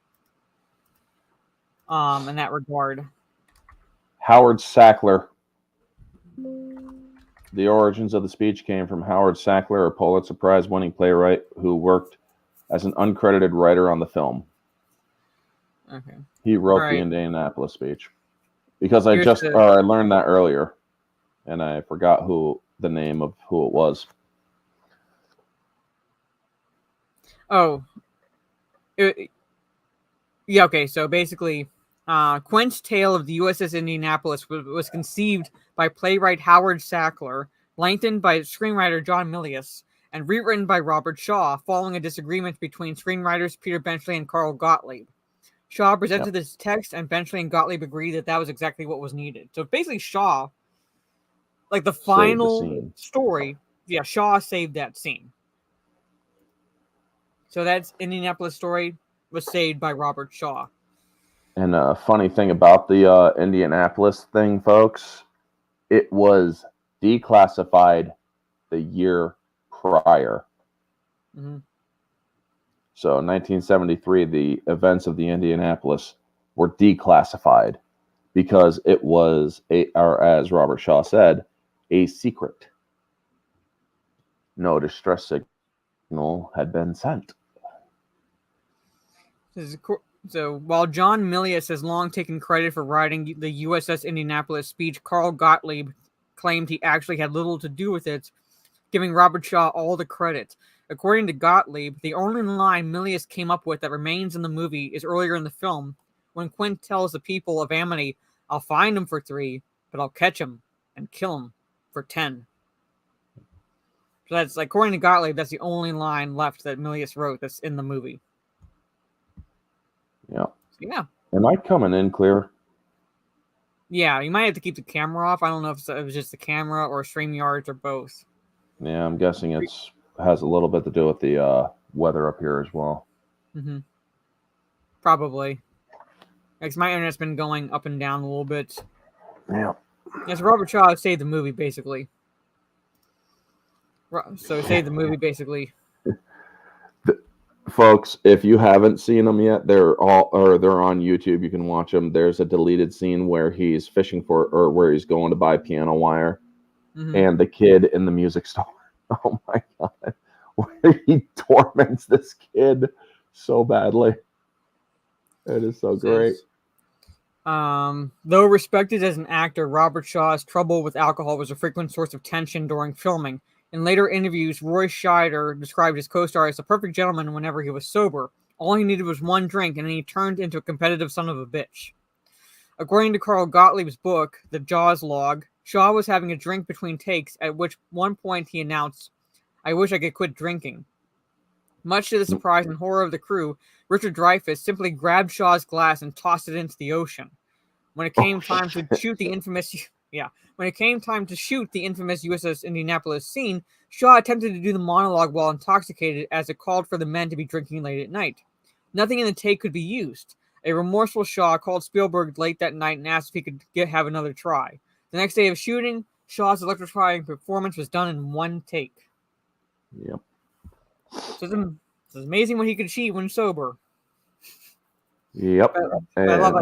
In that regard. Howard Sackler. The origins of the speech came from Howard Sackler, a Pulitzer Prize winning playwright who worked as an uncredited writer on the film. Okay. He wrote the Indianapolis speech. Because I learned that earlier, and I forgot the name of who it was. Oh. Yeah, okay, so basically, Quint's tale of the USS Indianapolis was conceived by playwright Howard Sackler, lengthened by screenwriter John Milius, and rewritten by Robert Shaw following a disagreement between screenwriters Peter Benchley and Carl Gottlieb. Shaw presented this text, and Benchley and Gottlieb agreed that that was exactly what was needed. So basically, Shaw, like the final story, Shaw saved that scene. So that's Indianapolis story was saved by Robert Shaw. And a funny thing about the Indianapolis thing, folks, it was declassified the year prior. Mm-hmm. So in 1973, the events of the Indianapolis were declassified because it was, or as Robert Shaw said, a secret. No distress signal had been sent. So while John Milius has long taken credit for writing the USS Indianapolis speech, Carl Gottlieb claimed he actually had little to do with it, giving Robert Shaw all the credit. According to Gottlieb, the only line Milius came up with that remains in the movie is earlier in the film, when Quint tells the people of Amity, "I'll find him for 3, but I'll catch him and kill him for 10." So that's, according to Gottlieb, that's the only line left that Milius wrote that's in the movie. Yeah. Am I coming in clear? Yeah, you might have to keep the camera off. I don't know if it was just the camera or StreamYards or both. Yeah, I'm guessing has a little bit to do with the weather up here as well. Mm-hmm. Probably. Because my internet's been going up and down a little bit. Yeah. Yes, Robert Shaw saved the movie, basically. So saved the movie, basically. Folks, if you haven't seen them yet, they're on YouTube. You can watch them. There's a deleted scene where he's fishing where he's going to buy piano wire, and the kid in the music store. Oh my god, where he torments this kid so badly. It is so great. Though respected as an actor, Robert Shaw's trouble with alcohol was a frequent source of tension during filming. In later interviews, Roy Scheider described his co-star as a perfect gentleman whenever he was sober. All he needed was one drink, and then he turned into a competitive son of a bitch. According to Carl Gottlieb's book, The Jaws Log, Shaw was having a drink between takes, at which one point he announced, "I wish I could quit drinking." Much to the surprise and horror of the crew, Richard Dreyfuss simply grabbed Shaw's glass and tossed it into the ocean. When it came time to shoot the infamous USS Indianapolis scene, Shaw attempted to do the monologue while intoxicated, as it called for the men to be drinking late at night. Nothing in the take could be used. A remorseful Shaw called Spielberg late that night and asked if he could have another try. The next day of shooting, Shaw's electrifying performance was done in one take. Yep. So it's amazing what he could achieve when sober. Yep. I love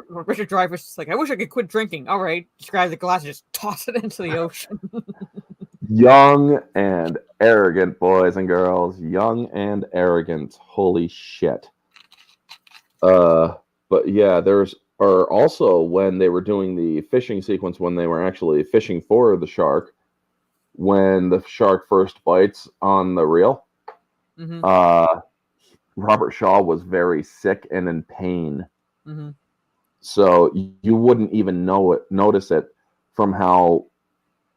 Richard Dreyfuss is like, "I wish I could quit drinking." All right, just grab the glass and just toss it into the ocean. Young and arrogant, boys and girls. Young and arrogant. Holy shit. But yeah, also when they were doing the fishing sequence, when they were actually fishing for the shark, when the shark first bites on the reel, Robert Shaw was very sick and in pain. So you wouldn't even notice it from how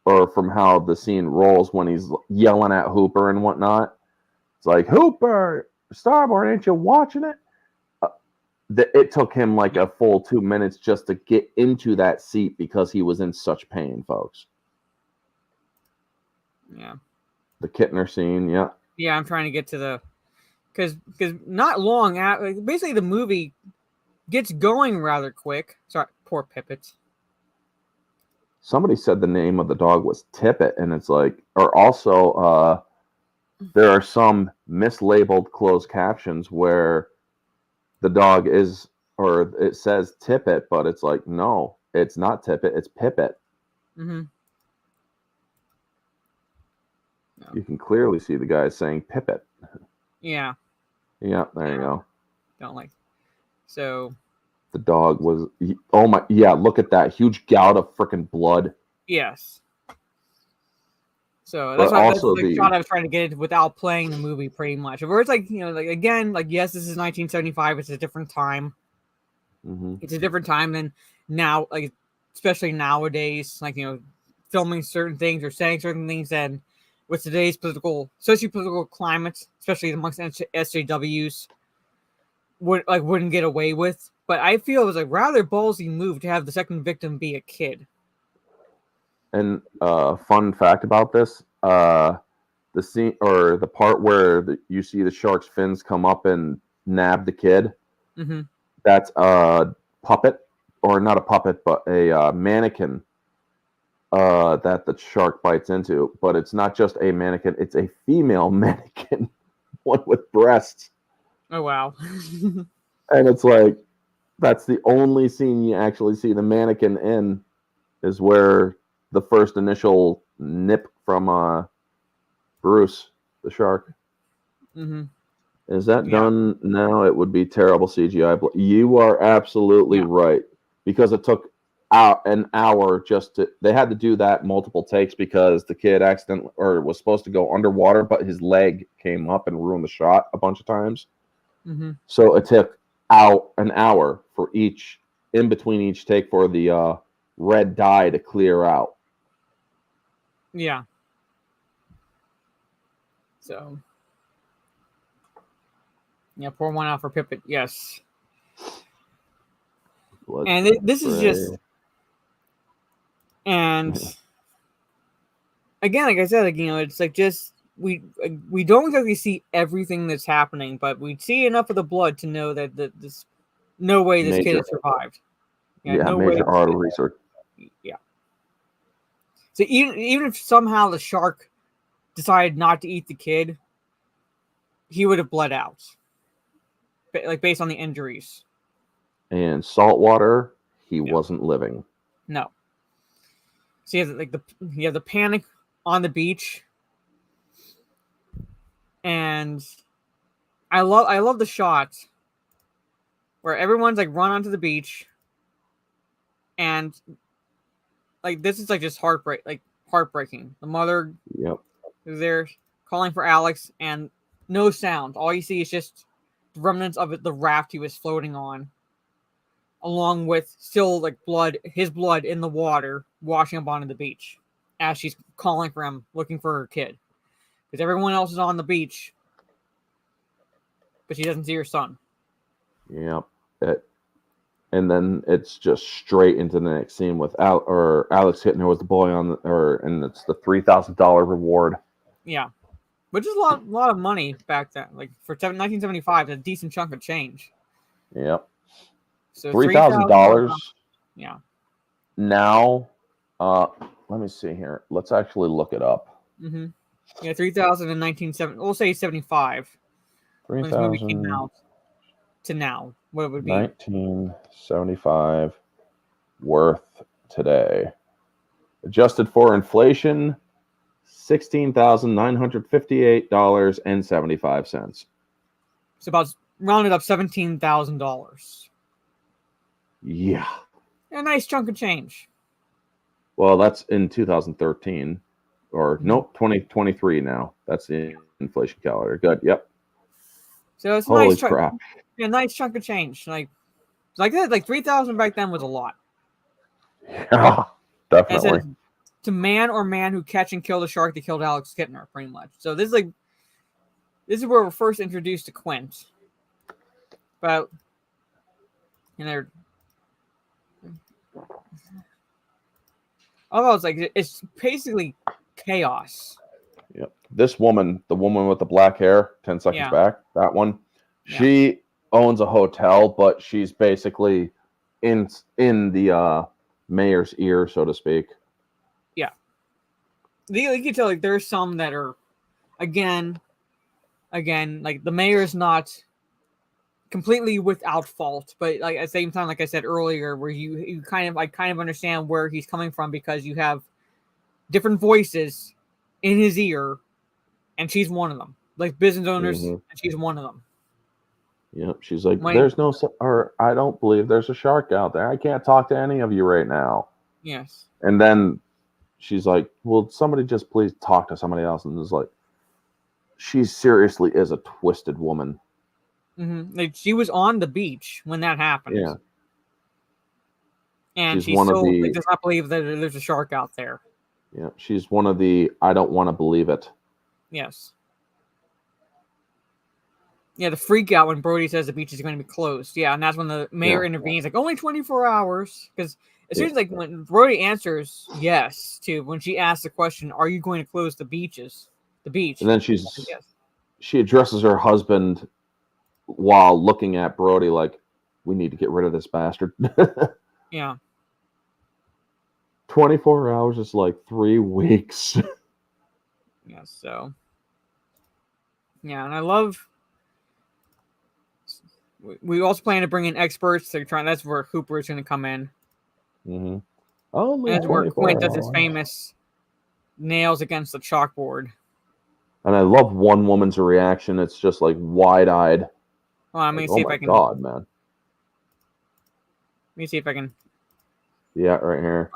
the scene rolls when he's yelling at Hooper and whatnot. It's like, "Hooper, starboard, ain't you watching it?" It took him like a full 2 minutes just to get into that seat because he was in such pain, folks. Yeah. The Kittner scene, yeah. Yeah, I'm trying to get to the... Because not long after... Basically, the movie gets going rather quick. Sorry, poor Pippet. Somebody said the name of the dog was Tippet, and it's like... Or also, there are some mislabeled closed captions where the dog is... Or it says Tippet, but it's like, no, it's not Tippet, it's Pippet. No. You can clearly see the guy saying Pippet. Yeah. Yeah, there you go. Don't like. So. The dog was. Oh my. Yeah, look at that huge gout of freaking blood. Yes. So that's the shot I was trying to get without playing the movie, pretty much. Where it's like, again, like, yes, this is 1975. It's a different time. It's a different time than now, like, especially nowadays. Like, filming certain things or saying certain things that, with today's socio-political climate, especially amongst SJWs, wouldn't get away with. But I feel it was a rather ballsy move to have the second victim be a kid. And fun fact about this, the scene or the part where you see the shark's fins come up and nab the kid, Mm-hmm. that's a puppet, or not a puppet, but a mannequin that the shark bites into. But it's not just a mannequin, it's a female mannequin, one with breasts. Oh, wow. And it's like, that's the only scene you actually see the mannequin in, is where the first initial nip from Bruce, the shark. Mm-hmm. Is that done now? It would be terrible CGI. You are absolutely right, because it took an hour just to. They had to do that multiple takes because the kid accidentally or was supposed to go underwater, but his leg came up and ruined the shot a bunch of times. Mm-hmm. So it took out an hour for each, in between each take, for the red dye to clear out. Yeah. So. Yeah, pour one out for Pippin. Yes. And this is just. And again, like I said, it's like just we don't exactly see everything that's happening, but we see enough of the blood to know that this no way this kid has survived. No major arteries or. Yeah. So even if somehow the shark decided not to eat the kid, he would have bled out, like based on the injuries. And saltwater, he wasn't living. No. So you have the panic on the beach, and I love the shot where everyone's like run onto the beach, and like this is like just heartbreaking. The mother is there calling for Alex, and no sound. All you see is just the remnants of the raft he was floating on, along with still like his blood in the water, washing up onto the beach as she's calling for him, looking for her kid. Because everyone else is on the beach, but she doesn't see her son. Yep. And then it's just straight into the next scene with Alex hitting her with the boy and it's the $3,000 reward. Yeah. Which is a lot of money back then. Like for 1975, a decent chunk of change. Yep. So $3,000. Yeah. Now, let me see here. Let's actually look it up. Mm-hmm. Yeah, 3,000 in 1970. We'll say 75. 3,000. When this movie came out to now, what it would be? 1975 worth today, adjusted for inflation, $16,958.75. It's about rounded up $17,000. Yeah. A nice chunk of change. Well, that's in 2013. Or nope, 2023 now. That's the inflation calendar. Good. Yep. So it's holy nice crap. A nice chunk of change. Like that, like 3,000 back then was a lot. Yeah, definitely. To man who catch and kill the shark that killed Alex Kittner, pretty much. So this is where we're first introduced to Quint. But although it's basically chaos. Yep. This woman, the woman with the black hair, 10 seconds back, that one, she owns a hotel, but she's basically in the mayor's ear, so to speak. Yeah. You can tell like there's some that are again, like the mayor's not completely without fault, but like at the same time, like I said earlier, where you kind of understand where he's coming from, because you have different voices in his ear, and she's one of them. Like business owners, and she's one of them. Yep, she's like, I don't believe there's a shark out there. I can't talk to any of you right now. Yes. And then she's like, will somebody just please talk to somebody else? And it's like, she seriously is a twisted woman. Mm-hmm. Like she was on the beach when that happened. Yeah. And she still does not believe that there's a shark out there. Yeah, she's one of the I don't want to believe it. Yes. Yeah, the freak out when Brody says the beach is going to be closed. Yeah, and that's when the mayor intervenes, like only 24 hours. Because as soon as like when Brody answers yes to when she asks the question, "Are you going to close the beach?" And then she addresses her husband while looking at Brody like, "We need to get rid of this bastard." Yeah. 24 hours is like 3 weeks. Yeah. So. Yeah, and I love. We also plan to bring in experts. They're trying. That's where Hooper is going to come in. Mm-hmm. Only and that's where 24 Quint does his hours. famous nails against the chalkboard. And I love one woman's reaction. It's just like wide-eyed. Well, let me like, see oh if my I can. God, man. Let me see if I can. Yeah, right here.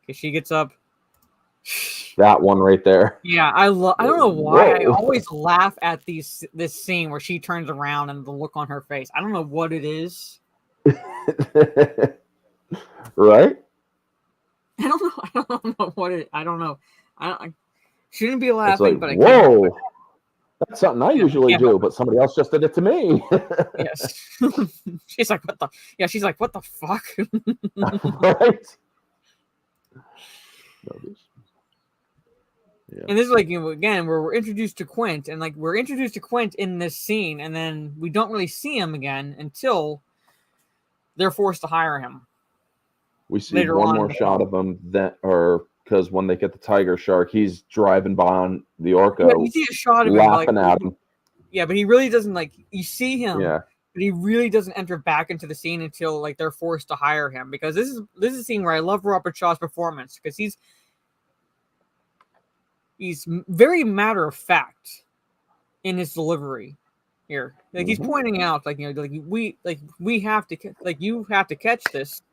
Okay, she gets up. That one right there. Yeah, I don't know why I Whoa. always laugh at this scene where she turns around and the look on her face. I don't know what it is. Right? I don't know what it. I don't know. I shouldn't be It's laughing, like, but I can't help whoa. it. That's something I usually do, but somebody else just did it to me. Yes. She's like, what the? Yeah, she's like, what the fuck? Right? Yeah. And this is like, again, where we're introduced to Quint, and like we're introduced to Quint in this scene, and then we don't really see him again until they're forced to hire him. We see one more shot of him because when they get the tiger shark, he's driving by on the Orca. Yeah, you see a shot of him laughing at him. Yeah, but he really doesn't you see him. Yeah. But he really doesn't enter back into the scene until like they're forced to hire him, because this is a scene where I love Robert Shaw's performance, because he's very matter of fact in his delivery here. Like he's pointing out, like, we have to, like, you have to catch this,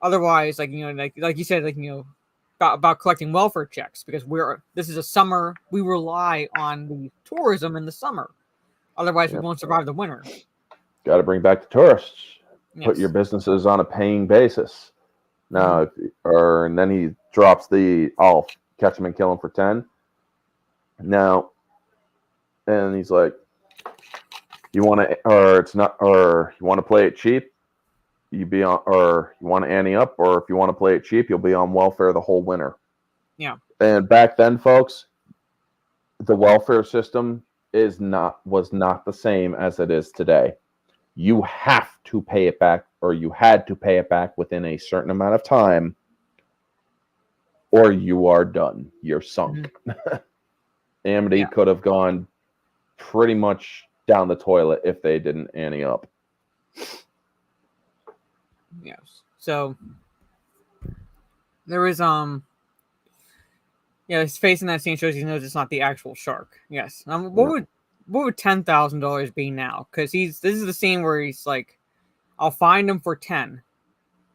otherwise, like, like you said, like, about collecting welfare checks, because this is a summer, we rely on the tourism in the summer, otherwise we won't survive the winter. Got to bring back the tourists. Yes. Put your businesses on a paying basis. Now, and then he drops I'll catch him and kill him for 10. Now, and he's like, you want to play it cheap? Or you want to ante up, or if you want to play it cheap, you'll be on welfare the whole winter. Yeah. And back then, folks, the welfare system was not the same as it is today. You have to pay it back, or you had to pay it back within a certain amount of time, or you are done. You're sunk. Amity could have gone pretty much down the toilet if they didn't ante up. Yes. So there is his face in that scene shows he knows it's not the actual shark. Yes. What would $10,000 be now? Because this is the scene where he's like, I'll find him for 10,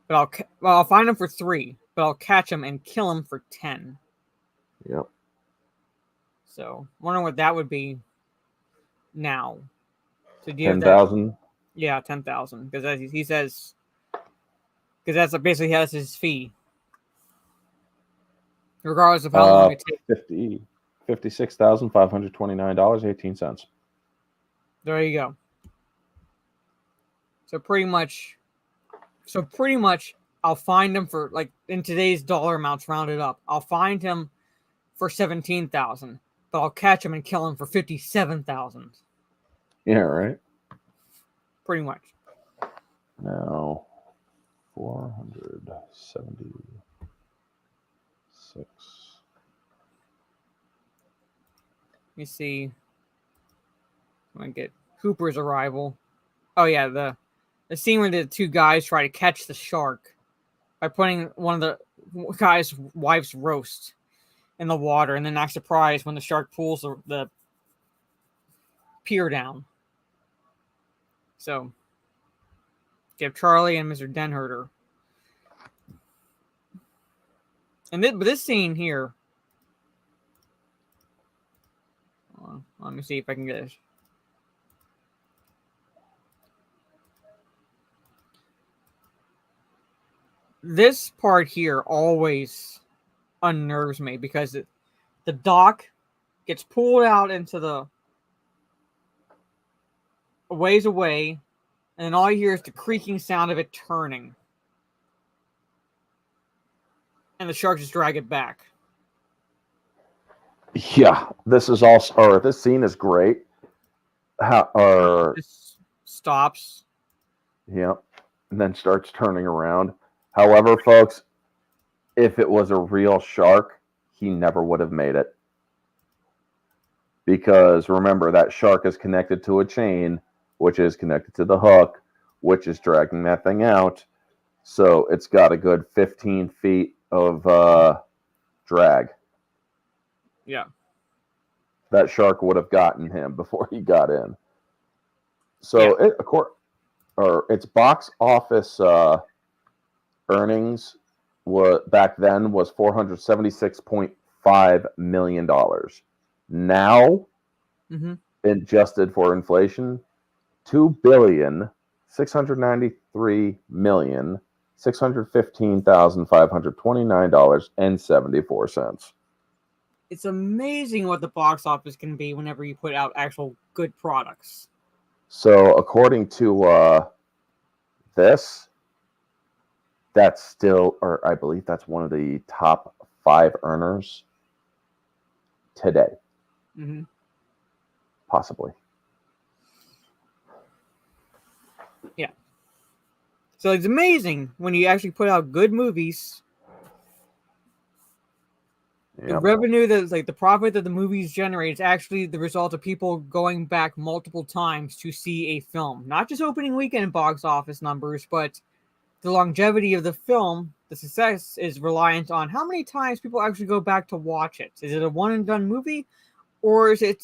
but I'll find him for 3, but I'll catch him and kill him for 10. Yep. So wondering what that would be now. So 10,000. Yeah, 10,000, because he says, because that's basically that's his fee, regardless of how long it takes. $56,529.18. There you go. So pretty much, I'll find him for, like, in today's dollar amounts rounded up, I'll find him for 17,000, but I'll catch him and kill him for 57,000. Yeah, right. Pretty much. Now, 476. Let me see. I'm gonna get Hooper's arrival. Oh yeah, the scene where the two guys try to catch the shark by putting one of the guy's wife's roast in the water, and then act surprised when the shark pulls the pier down. So you have Charlie and Mr. Denherter. And but this scene here, let me see if I can get this. this part here always unnerves me because the dock gets pulled out into the a ways away, and then all you hear is the creaking sound of it turning. And the shark just drag it back. Yeah, this is also, or this scene is great. Just stops. Yeah, and then starts turning around. However, folks, if it was a real shark, he never would have made it. Because remember, that shark is connected to a chain, which is connected to the hook, which is dragging that thing out. So it's got a good 15 feet of drag. Yeah. That shark would have gotten him before he got in. So its box office earnings back then was $476.5 million. Now, adjusted for inflation, $2,693,615,529.74. It's amazing what the box office can be whenever you put out actual good products. So, according to this, that's still, or I believe that's one of the top 5 earners today. Mm-hmm. Possibly. Yeah. So it's amazing when you actually put out good movies. Yep. The revenue that's like the profit that the movies generate is actually the result of people going back multiple times to see a film. Not just opening weekend box office numbers, but the longevity of the film, the success is reliant on how many times people actually go back to watch it. Is it a one and done movie, or is it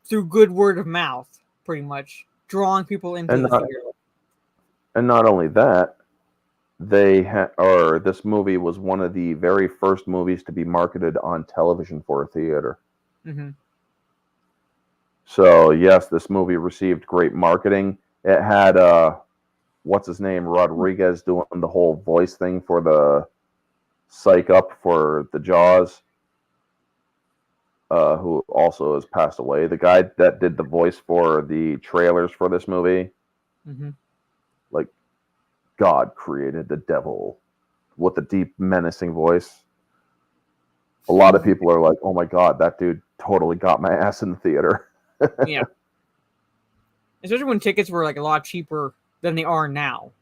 through good word of mouth, pretty much drawing people into the theater? And not only that, this movie was one of the very first movies to be marketed on television for a theater. Mm-hmm. So yes, this movie received great marketing. It had what's his name, Rodriguez, doing the whole voice thing for the psych up for the Jaws, who also has passed away. The guy that did the voice for the trailers for this movie, like, God created the devil with a deep, menacing voice. A lot of people are like, oh my God, that dude totally got my ass in the theater. Yeah. Especially when tickets were like a lot cheaper than they are now.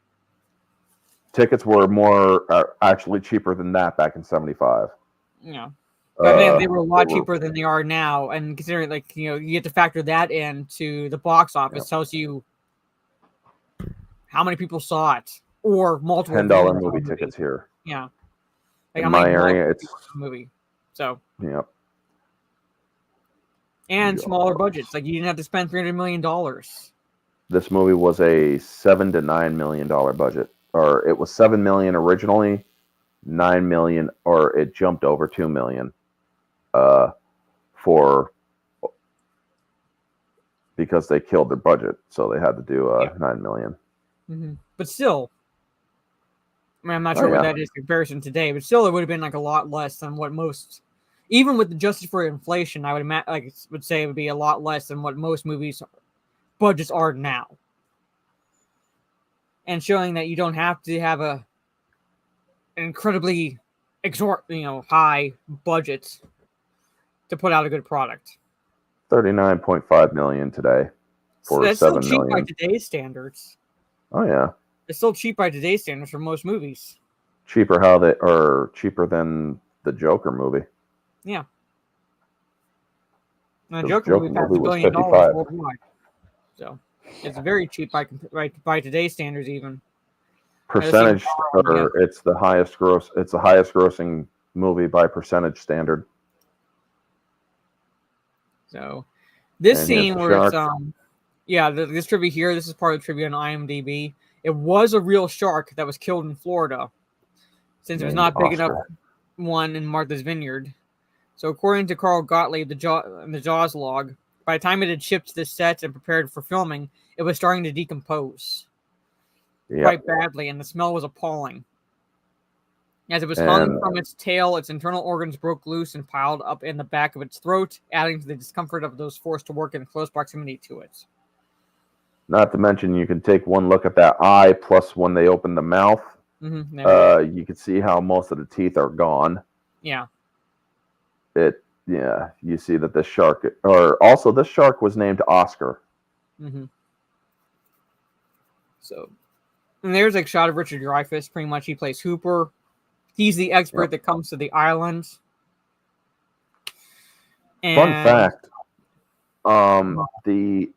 Tickets were actually cheaper than that back in 75. Yeah. They were a lot cheaper than they are now. And considering, like, you get to factor that into the box office, tells you how many people saw it. Or multiple $10 movie tickets here. Yeah. Like, in my area, it's a movie. So. Yep. And smaller budgets. Like, you didn't have to spend $300 million. This movie was a $7 to $9 million budget. Or it was $7 million originally, $9 million, or it jumped over $2 million because they killed their budget, so they had to do $9 million. Mm-hmm. But still, I mean, I'm not sure what that is in comparison today, but still, it would have been like a lot less than what most, even with adjusted for inflation, I would say it would be a lot less than what most movies budgets are now. And showing that you don't have to have an incredibly high budget to put out a good product. $39.5 million today for that's $7 still cheap million. by today's standards. Oh yeah, it's still cheap by today's standards for most movies. Cheaper than the Joker movie. Yeah, and the Joker movie passed $1 billion worldwide, so it's very cheap by today's standards. Even percentage, it's the highest gross. It's the highest grossing movie by percentage standard. So this scene where it's this trivia here. This is part of the trivia on IMDb. It was a real shark that was killed in Florida, since it was not big enough one in Martha's Vineyard. So according to Carl Gottlieb, the Jaws log, by the time it had shipped to the set and prepared for filming, it was starting to decompose quite badly, and the smell was appalling. As it was hung And- from its tail, its internal organs broke loose and piled up in the back of its throat, adding to the discomfort of those forced to work in close proximity to it. Not to mention, you can take one look at that eye, plus when they open the mouth, Mm-hmm. you can see how most of the teeth are gone. Yeah. You see that this shark, or also this shark was named Oscar. Mm-hmm. So, and there's like a shot of Richard Dreyfuss. Pretty much, he plays Hooper. He's the expert that comes to the island. And, Fun fact: the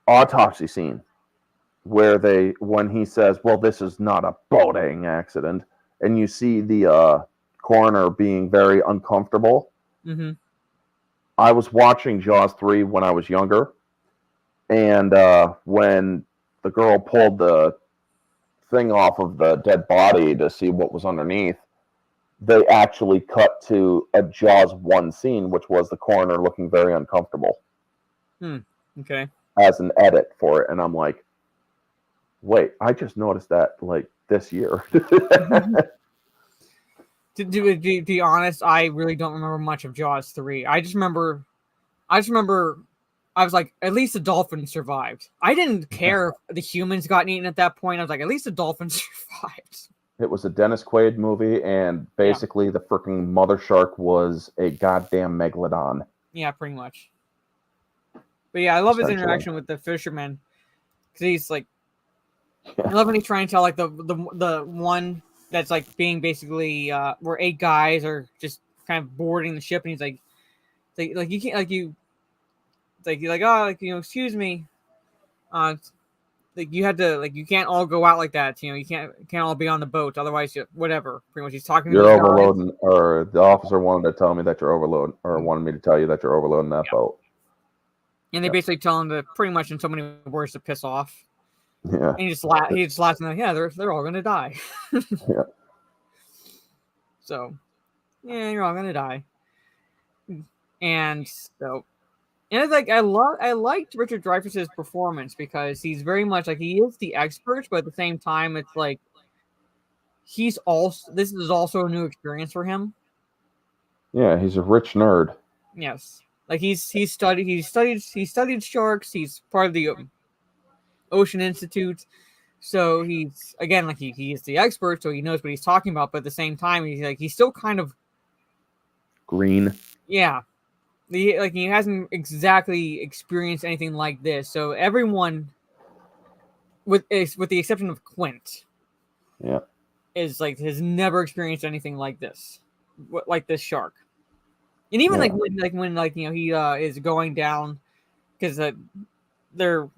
autopsy scene where when he says, "Well, this is not a boating accident," and you see the coroner being very uncomfortable. Mm-hmm. I was watching Jaws 3 when I was younger, and when the girl pulled the thing off of the dead body to see what was underneath, they actually cut to a Jaws 1 scene, which was the coroner looking very uncomfortable Okay. as an edit for it. And I'm like, wait, I just noticed that like this year. To be honest, I really don't remember much of Jaws 3. I just remember I was like, at least the dolphins survived. I didn't care if the humans got eaten at that point. I was like, at least the dolphins survived. It was a Dennis Quaid movie, and basically the freaking mother shark was a goddamn megalodon. Yeah, pretty much. But yeah, I love his Essentially. interaction with the fisherman. Because he's like, I love when he's trying to tell like the one that's like being basically where 8 guys are just kind of boarding the ship, and he's like you can't excuse me, like you had to you can't all go out like that, you can't all be on the boat, otherwise whatever. Pretty much he's talking to You're these guys. overloading, or the officer wanted to tell me that you're overloading, or wanted me to tell you that you're overloading that boat. And they basically tell him to pretty much in so many words to piss off. Yeah. And he just laughs and like, yeah, they're all gonna die. Yeah. So, yeah, you're all gonna die. And so, and it's like I liked Richard Dreyfuss's performance because he's very much like he is the expert, but at the same time, it's like this is also a new experience for him. Yeah, he's a rich nerd. Yes, like he studied sharks. He's part of the Ocean Institute, so he's again like he is the expert, so he knows what he's talking about. But at the same time, he's still kind of Green. yeah. He hasn't exactly experienced anything like this. So everyone, with the exception of Quint, Yeah. is like has never experienced anything like this shark. And even when he is going down, because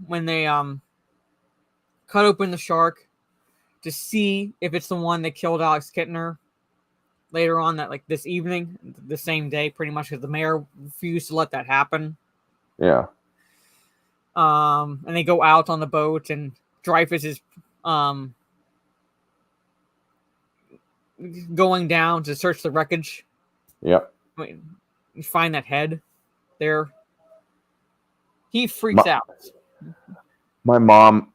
when they cut open the shark to see if it's the one that killed Alex Kittner. Later on this evening, the same day, pretty much because the mayor refused to let that happen. Yeah. And they go out on the boat, and Dreyfuss is going down to search the wreckage. Yep. You find that head there. He freaks out. My mom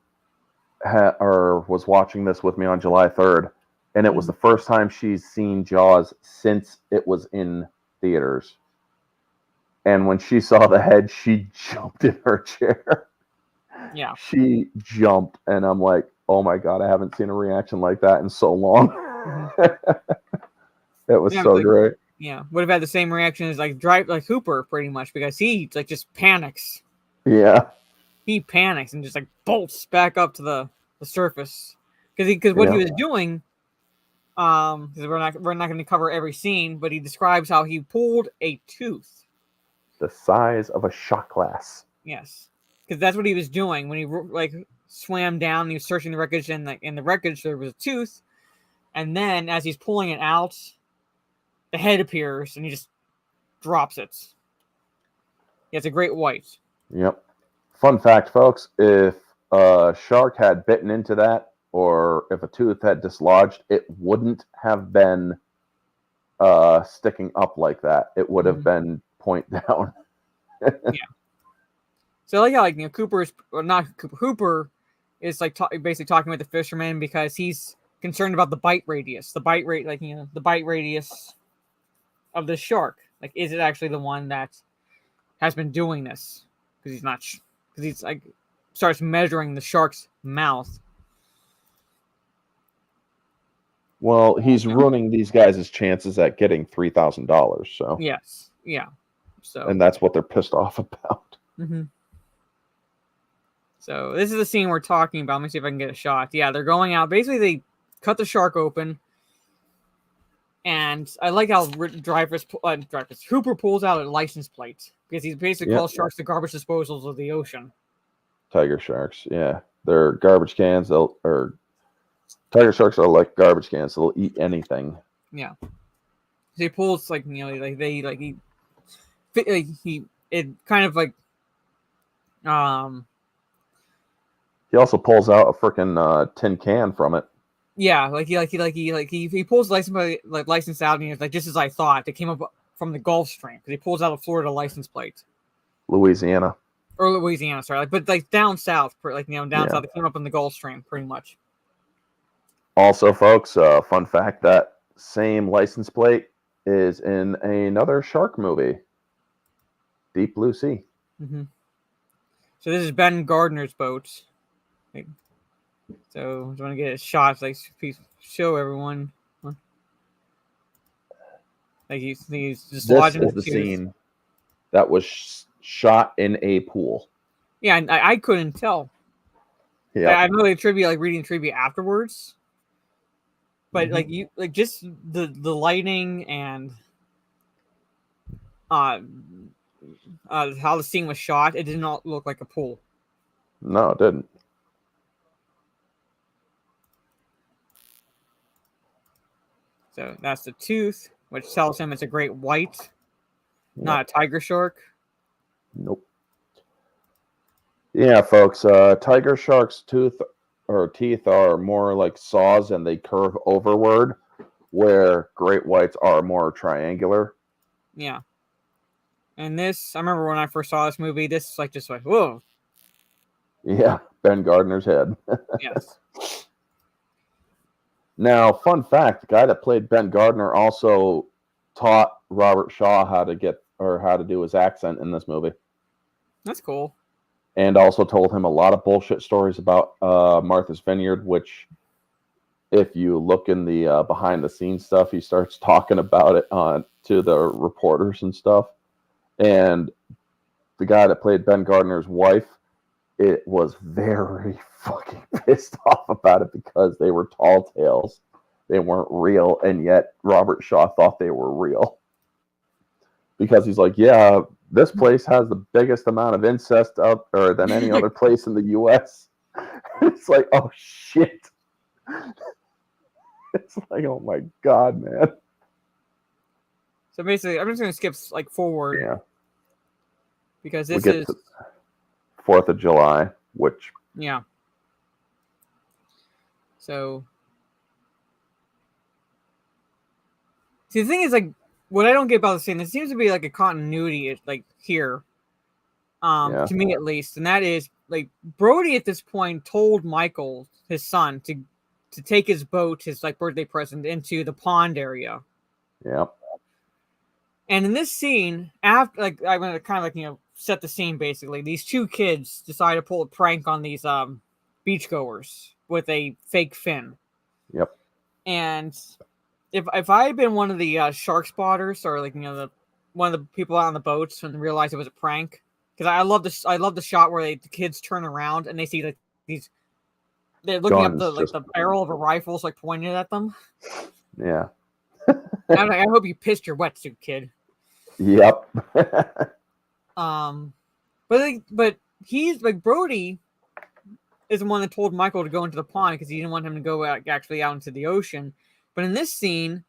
was watching this with me on July 3rd. And it was the first time she's seen Jaws since it was in theaters. And when she saw the head, she jumped in her chair. Yeah. She jumped, and I'm like, oh my God, I haven't seen a reaction like that in so long. It was so great. Yeah. Would have had the same reaction as like Hooper, pretty much, because he just panics. Yeah. He panics and just bolts back up to the surface. Because what he was doing, because we're not going to cover every scene, but he describes how he pulled a tooth the size of a shot glass. Yes, because that's what he was doing when he swam down. And he was searching the wreckage, and in the wreckage there was a tooth, and then as he's pulling it out, the head appears, and he just drops it. Yeah, it's a great white. Yep. Fun fact, folks: if a shark had bitten into that, or if a tooth had dislodged, it wouldn't have been sticking up like that. It would have been point down. Yeah. So Hooper is basically talking with the fisherman because he's concerned about the bite radius. The bite rate, the bite radius of the shark. Like, is it actually the one that has been doing this? Because he's not. Because he's like starts measuring the shark's mouth. Well, he's ruining these guys' chances at getting $3,000. So Yes. Yeah. So. and that's what they're pissed off about. Mm-hmm. So this is the scene we're talking about. Let me see if I can get a shot. Yeah, they're going out. Basically, they cut the shark open. And I like how Hooper pulls out a license plate because he basically calls sharks the garbage disposals of the ocean. Tiger sharks, yeah, they're garbage cans. Tiger sharks are like garbage cans. They'll eat anything. Yeah. So he pulls it kind of like He also pulls out a freaking tin can from it. Yeah, he pulls the license out, and he's like, "Just as I thought." It came up from the Gulf Stream because he pulls out a Florida license plate, Louisiana or Louisiana, sorry, but down south, down south. It came up in the Gulf Stream, pretty much. Also, folks, fun fact: that same license plate is in another shark movie, Deep Blue Sea. Mm-hmm. So this is Ben Gardner's boat. So I'm trying to get a shot, show everyone. Like he's just this is the scene that was shot in a pool. Yeah, and I couldn't tell. Yeah, I know the trivia, reading trivia afterwards, but just the lighting and how the scene was shot, it did not look like a pool. No, it didn't. So that's the tooth, which tells him it's a great white, not a tiger shark. Nope. Yeah, folks, tiger shark's teeth are more like saws and they curve overward, where great whites are more triangular. Yeah. And this, I remember when I first saw this movie, this is just like, whoa. Yeah, Ben Gardner's head. Yes. Now, fun fact, the guy that played Ben Gardner also taught Robert Shaw how to do his accent in this movie. That's cool. And also told him a lot of bullshit stories about Martha's Vineyard, which, if you look in the behind-the-scenes stuff, he starts talking about it to the reporters and stuff. And the guy that played Ben Gardner's wife, it was very fucking pissed off about it because they were tall tales. They weren't real, and yet Robert Shaw thought they were real. Because he's like, yeah, this place has the biggest amount of incest out there than any other place in the U.S. It's like, oh, shit. It's like, oh, my God, man. So basically, I'm just going to skip forward. Yeah. Because this is 4th of July, which... Yeah. So... See, the thing is, what I don't get about the scene, there seems to be a continuity, here. To me at least. And that is, Brody at this point told Michael, his son, to take his boat, his birthday present, into the pond area. Yeah. And in this scene, after I'm gonna kind of set the scene basically. These two kids decide to pull a prank on these beachgoers with a fake fin. Yep. And if I had been one of the shark spotters or one of the people out on the boats and realized it was a prank, because I love the shot where the kids turn around and they see these. They're looking guns, up the barrel of a rifle, pointed at them. Yeah. I hope you pissed your wetsuit, kid. Yep. But he's Brody is the one that told Michael to go into the pond because he didn't want him to go actually out into the ocean. But in this scene,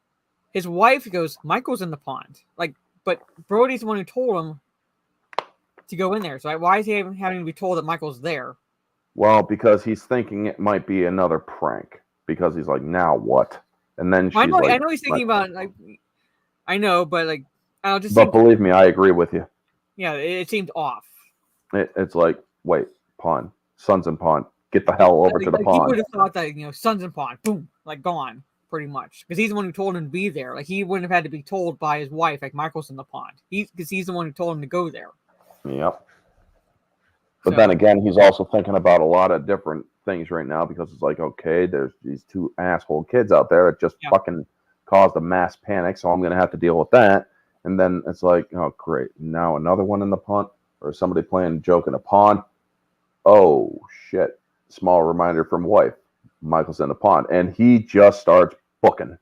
his wife goes, Michael's in the pond. But Brody's the one who told him to go in there. So why is he having to be told that Michael's there? Well, because he's thinking it might be another prank. Because he's like, now what? And then she's I know he's thinking about I know, but I'll just. But believe me, I agree with you. Yeah, it seemed off. It's like, wait, pond, son's in pond, get the hell over to the He pond. would have thought that, sun's in pond, boom, like gone, pretty much. Because he's the one who told him to be there. Like, he wouldn't have had to be told by his wife, like, Michael's in the pond. Because he's the one who told him to go there. Yep. But So- then again, he's also thinking about a lot of different things right now because it's like, okay, there's these two asshole kids out there that just fucking caused a mass panic, so I'm going to have to deal with that. And then it's like, oh, great. Now another one in the pond or somebody playing joke in a pond. Oh, shit. Small reminder from wife. Michael's in the pond. And he just starts booking.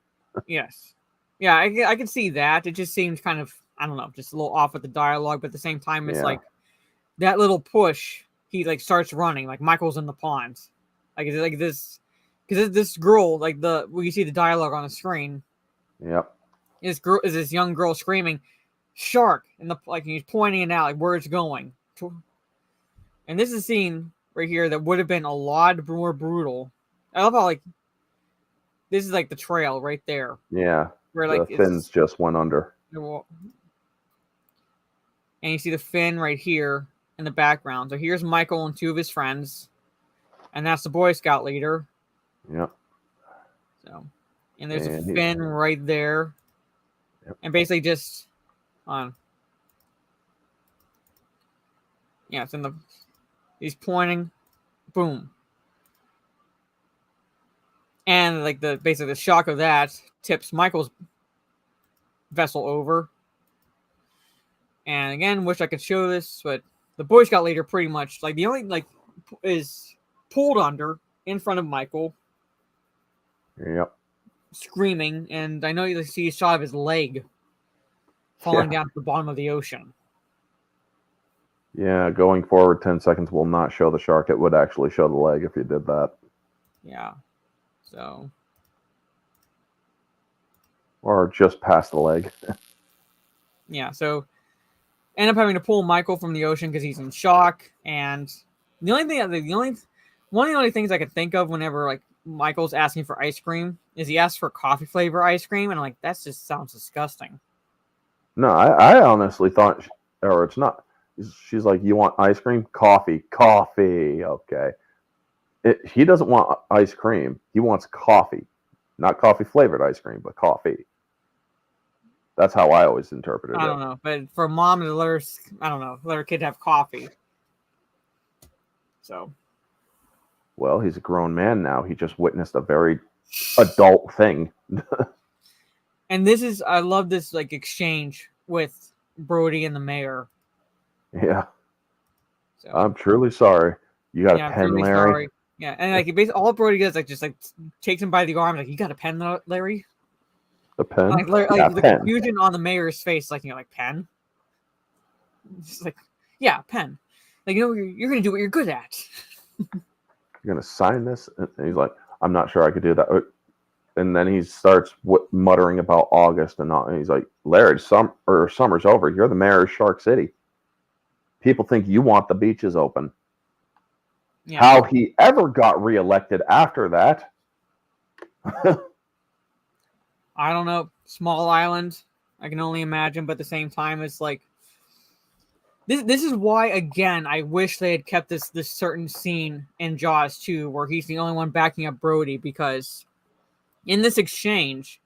Yes. Yeah, I can see that. It just seems kind of, I don't know, just a little off with the dialogue, but at the same time, it's like that little push, he like starts running, like Michael's in the pond. Like, it's like this, because this girl, like you see the dialogue on the screen. Yep. This girl is this young girl screaming, "Shark!" and he's pointing it out, like where it's going. And this is a scene right here that would have been a lot more brutal. I love how this is like the trail right there. Yeah. Where the fins just went under. And you see the fin right here in the background. So here's Michael and two of his friends, and that's the Boy Scout leader. Yep. So, and there's a fin right there. Yep. And basically just on. Yeah, it's in the. He's pointing, boom, and like basically the shock of that tips Michael's vessel over. And again, wish I could show this, but the Boy Scout leader pretty much the only is pulled under in front of Michael. Yep. Screaming, and I know you see a shot of his leg falling down to the bottom of the ocean. Yeah, going forward 10 seconds will not show the shark. It would actually show the leg if you did that. Yeah. So. Or just past the leg. Yeah, so end up having to pull Michael from the ocean because he's in shock. And one of the only things I could think of whenever Michael's asking for ice cream is he asks for coffee flavor ice cream, and I'm like, that just sounds disgusting. No, I honestly thought, or it's not. She's like, you want ice cream? Coffee. Okay. He doesn't want ice cream. He wants coffee. Not coffee flavored ice cream, but coffee. That's how I always interpreted it. I don't know. But for mom to let her kid have coffee. So. Well, he's a grown man now. He just witnessed a very adult thing. And I love this exchange with Brody and the mayor. Yeah. So, I'm truly sorry. You got a pen, Larry? Sorry. Yeah, and basically all Brody does just takes him by the arm, you got a pen, Larry? A pen? The pen. confusion on the mayor's face, pen? Just yeah, pen. You're gonna do what you're good at. You're gonna sign this? And he's like, I'm not sure I could do that. And then he starts muttering about August and he's like, Larry, summer's over. You're the mayor of Shark City. People think you want the beaches open. Yeah. How he ever got reelected after that? I don't know. Small island. I can only imagine, but at the same time, it's this is why, again, I wish they had kept this certain scene in Jaws 2 where he's the only one backing up Brody, because in this exchange,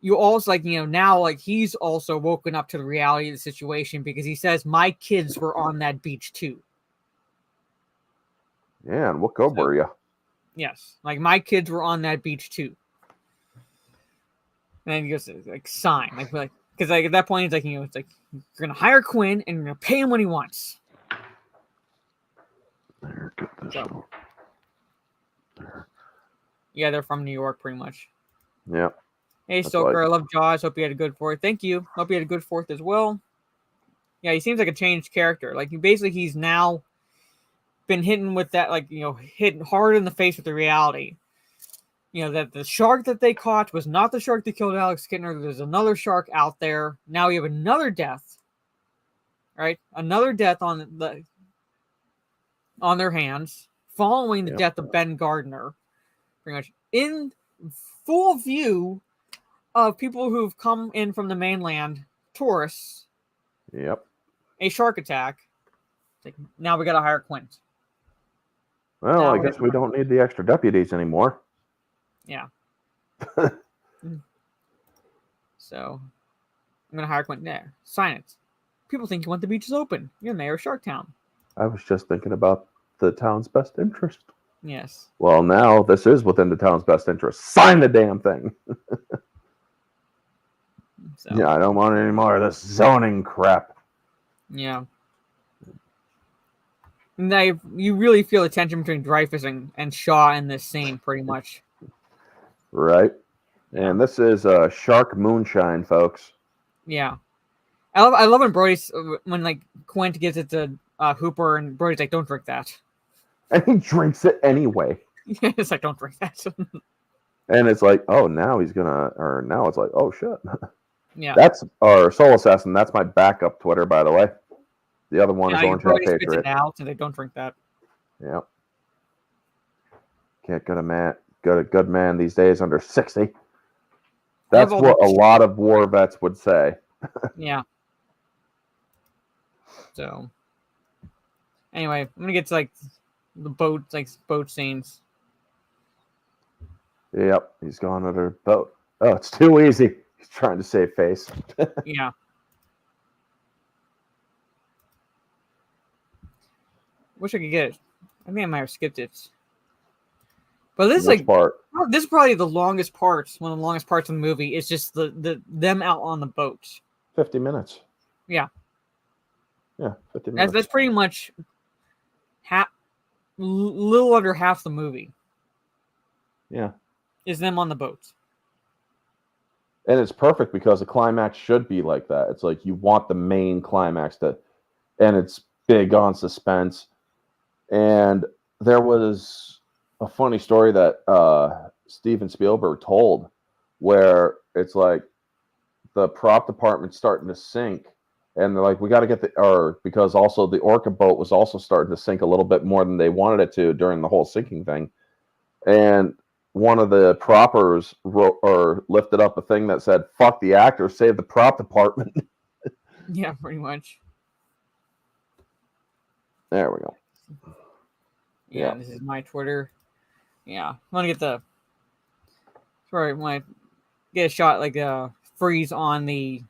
you also now he's also woken up to the reality of the situation, because he says, my kids were on that beach too. Yeah, and what go were you? Yes, my kids were on that beach too. And then he goes sign because at that point it's you're gonna hire Quinn and you're gonna pay him what he wants. There, get this so. There. Yeah, they're from New York, pretty much. Yeah. Hey, Stoker, I love Jaws. Hope you had a good 4th. Thank you. Hope you had a good 4th as well. Yeah, he seems like a changed character. He's now been hitting with that, hitting hard in the face with the reality. That the shark that they caught was not the shark that killed Alex Kittner. There's another shark out there. Now we have another death. Right? Another death on their hands, following the death of Ben Gardner. Pretty much in full view of people who've come in from the mainland, tourists. Yep. A shark attack. Now we got to hire Quint. Well, Now I we're guess we don't need the extra deputies anymore. Yeah. So I'm gonna hire Quentin there. Sign it. People think you want the beaches open. You're mayor of Sharktown. I was just thinking about the town's best interest. Yes. Well, now this is within the town's best interest. Sign the damn thing. So Yeah, I don't want any more of this zoning crap. yeah. And you really feel the tension between Dreyfus and Shaw in this scene, pretty much. Right? Yeah. And this is Shark Moonshine, folks. Yeah. I love when Brody's when like Quint gives it to Hooper and Brody's like, "Don't drink that." And he drinks it anyway. It's like, "Don't drink that." And it's like, oh, now he's gonna, or now it's like, oh shit. Yeah. That's our Soul Assassin. That's my backup Twitter, by the way. The other one is Orange Hat Brody spits Patriot. it out, and they don't drink that. Yep. Can't get a good man these days under 60. That's what a lot of war vets would say. Yeah. So anyway, I'm gonna get to like the boat scenes. Yep, he's gone under a boat. Oh, it's too easy. He's trying to save face. Yeah. Wish I could get it. I think I might have skipped it. But this Which part? This is probably the longest part. One of the longest parts of the movie. It's just the them out on the boat. 50 minutes. Yeah. Yeah, 50 minutes. That's pretty much little under half the movie. Yeah. Is them on the boat. And it's perfect because the climax should be like that. It's like you want the main climax and it's big on suspense. And there was a funny story that Steven Spielberg told where it's like the prop department's starting to sink. And they're like, we got to get because also the Orca boat was also starting to sink a little bit more than they wanted it to during the whole sinking thing. And one of the proppers lifted up a thing that said, fuck the actors, save the prop department. Yeah, pretty much. There we go. Yeah, this is my Twitter. Yeah, I want to get the. Sorry, want to get a shot like freeze on the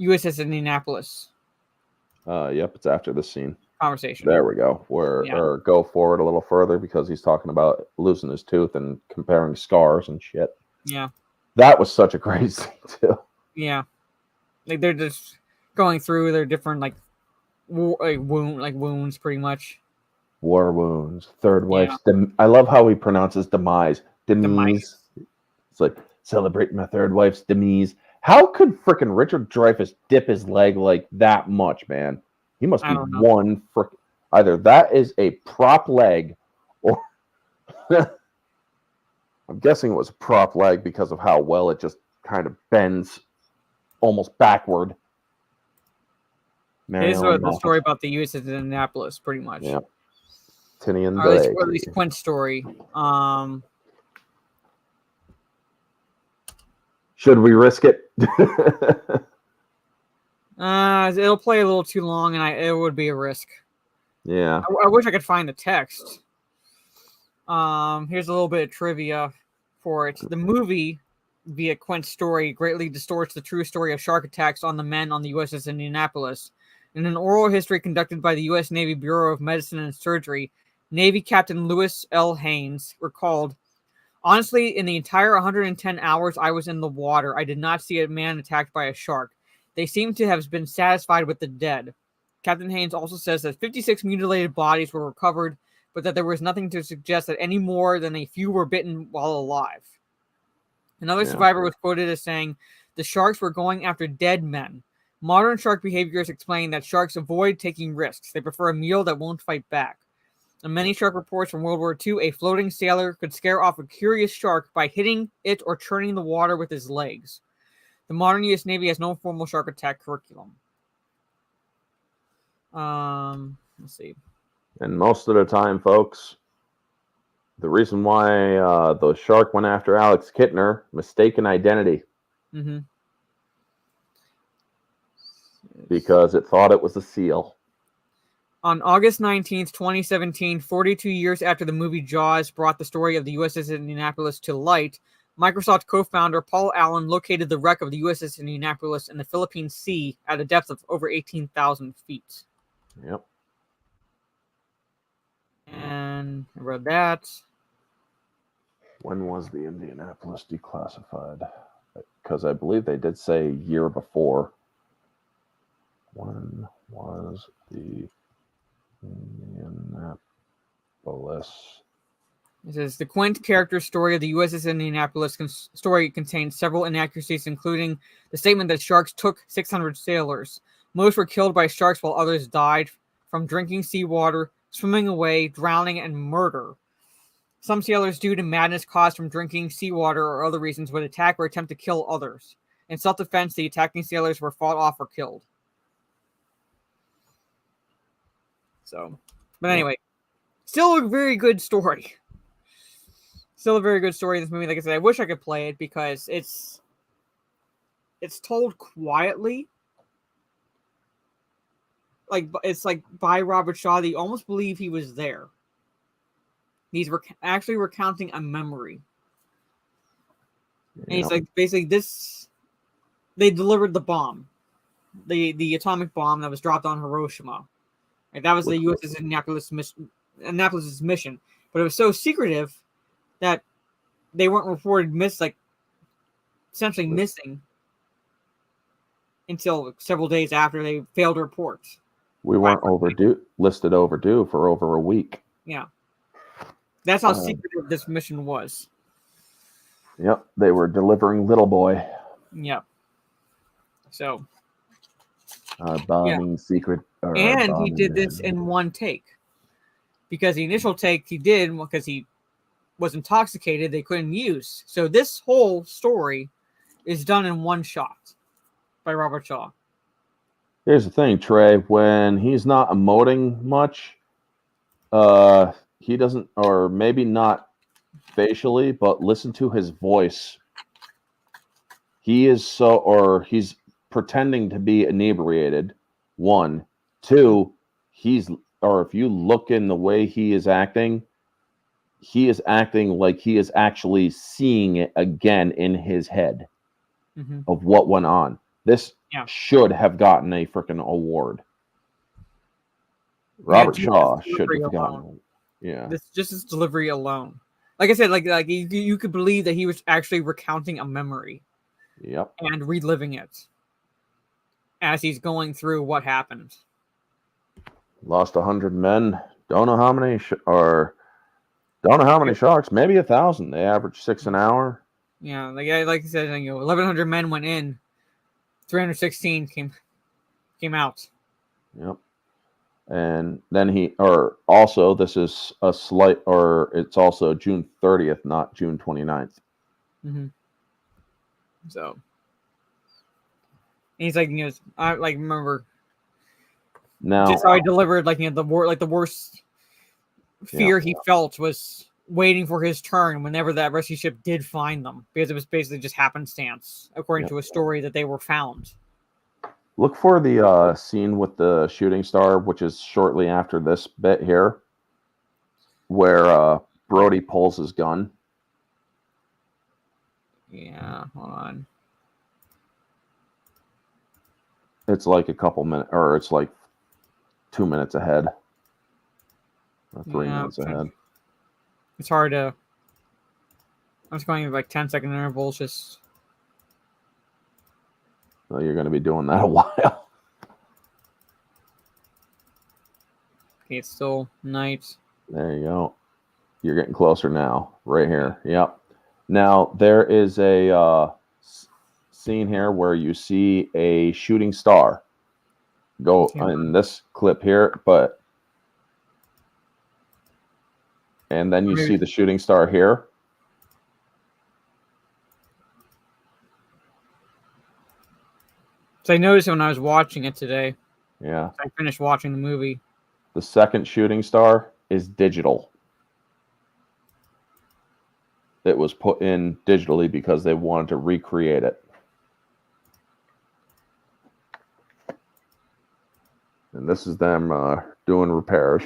USS Indianapolis. Yep, it's after this scene. Conversation. There we go. Or go forward a little further because he's talking about losing his tooth and comparing scars and shit. Yeah. That was such a great scene too. Yeah. Like they're just going through their different wounds pretty much. War wounds. Third wife's I love how he pronounces demise. Demise. It's like celebrating my third wife's demise. How could frickin' Richard Dreyfuss dip his leg like that much, man? He must be one frick. Either that is a prop leg, or I'm guessing it was a prop leg because of how well it just kind of bends almost backward. It is the story about the USS Indianapolis, pretty much. Yeah. Tinian or at least Quint's story. Should we risk it? It'll play a little too long, and it would be a risk. Yeah. I wish I could find the text. Here's a little bit of trivia for it. The movie, via Quint's story, greatly distorts the true story of shark attacks on the men on the USS Indianapolis. In an oral history conducted by the U.S. Navy Bureau of Medicine and Surgery, Navy Captain Lewis L. Haynes recalled, "Honestly, in the entire 110 hours I was in the water, I did not see a man attacked by a shark. They seem to have been satisfied with the dead." Captain Haynes also says that 56 mutilated bodies were recovered, but that there was nothing to suggest that any more than a few were bitten while alive. Another survivor was quoted as saying, "The sharks were going after dead men. Modern shark behaviors explain that sharks avoid taking risks. They prefer a meal that won't fight back. In many shark reports from World War II, a floating sailor could scare off a curious shark by hitting it or churning the water with his legs. The modern U.S. Navy has no formal shark attack curriculum." Let's see. And most of the time, folks, the reason why the shark went after Alex Kittner, mistaken identity. Mm-hmm. Because it thought it was a seal. On August 19th, 2017, 42 years after the movie Jaws brought the story of the USS Indianapolis to light, Microsoft co-founder Paul Allen located the wreck of the USS Indianapolis in the Philippine Sea at a depth of over 18,000 feet. Yep. And I read that. When was the Indianapolis declassified? Because I believe they did say a year before. When was the Indianapolis? It says the quaint character story of the USS Indianapolis story contains several inaccuracies, including the statement that sharks took 600 sailors. Most were killed by sharks, while others died from drinking seawater, swimming away, drowning, and murder. Some sailors, due to madness caused from drinking seawater or other reasons, would attack or attempt to kill others. In self-defense, the attacking sailors were fought off or killed. So, but anyway, still a very good story. Still a very good story in this movie. Like I said, I wish I could play it because it's told quietly. Like it's like by Robert Shaw that you almost believe he was there. He's actually recounting a memory. And he's like, basically, they delivered the bomb, the atomic bomb that was dropped on Hiroshima. Like, that was the USS Annapolis' mission, but it was so secretive that they weren't reported essentially missing until several days after they failed to report. We weren't listed overdue for over a week. Yeah. That's how secretive this mission was. Yep, they were delivering Little Boy. Yep. So. Bombing secret. And he did this in one take. Because the initial take he did, because he was intoxicated, they couldn't use. So this whole story is done in one shot by Robert Shaw. Here's the thing, Trey. When he's not emoting much, he doesn't, or maybe not facially, but listen to his voice. He's pretending to be inebriated. 1, 2, if you look in the way he is acting like he is actually seeing it again in his head of what went on. This should have gotten a freaking award. Robert Shaw should have gotten. Yeah, just his delivery alone. Like I said, like you could believe that he was actually recounting a memory. Yep. And reliving it as he's going through what happened. Lost 100 men. Don't know how many sharks. Maybe 1,000. They average 6 an hour. Yeah, like I said, 1,100 men went in. 316 came out. Yep. And then this is a slight, or it's also June 30th, not June 29th. Mm-hmm. So, and he's like, I remember now just how I delivered, the worst fear he felt was waiting for his turn whenever that rescue ship did find them, because it was basically just happenstance, according to a story that they were found. Look for the scene with the shooting star, which is shortly after this bit here, where Brody pulls his gun. Yeah, hold on. It's like a couple minutes, or it's like 2 minutes ahead. Or 3 minutes ahead. It's hard to. I'm just going in 10-second intervals, just. Well, you're going to be doing that a while. Okay, it's still night. There you go. You're getting closer now. Right here. Yep. Now, there is a scene here where you see a shooting star go in this clip here, and then you see the shooting star here. So I noticed it when I was watching it today. Yeah. I finished watching the movie. The second shooting star is digital. It was put in digitally because they wanted to recreate it. And and this is them doing repairs.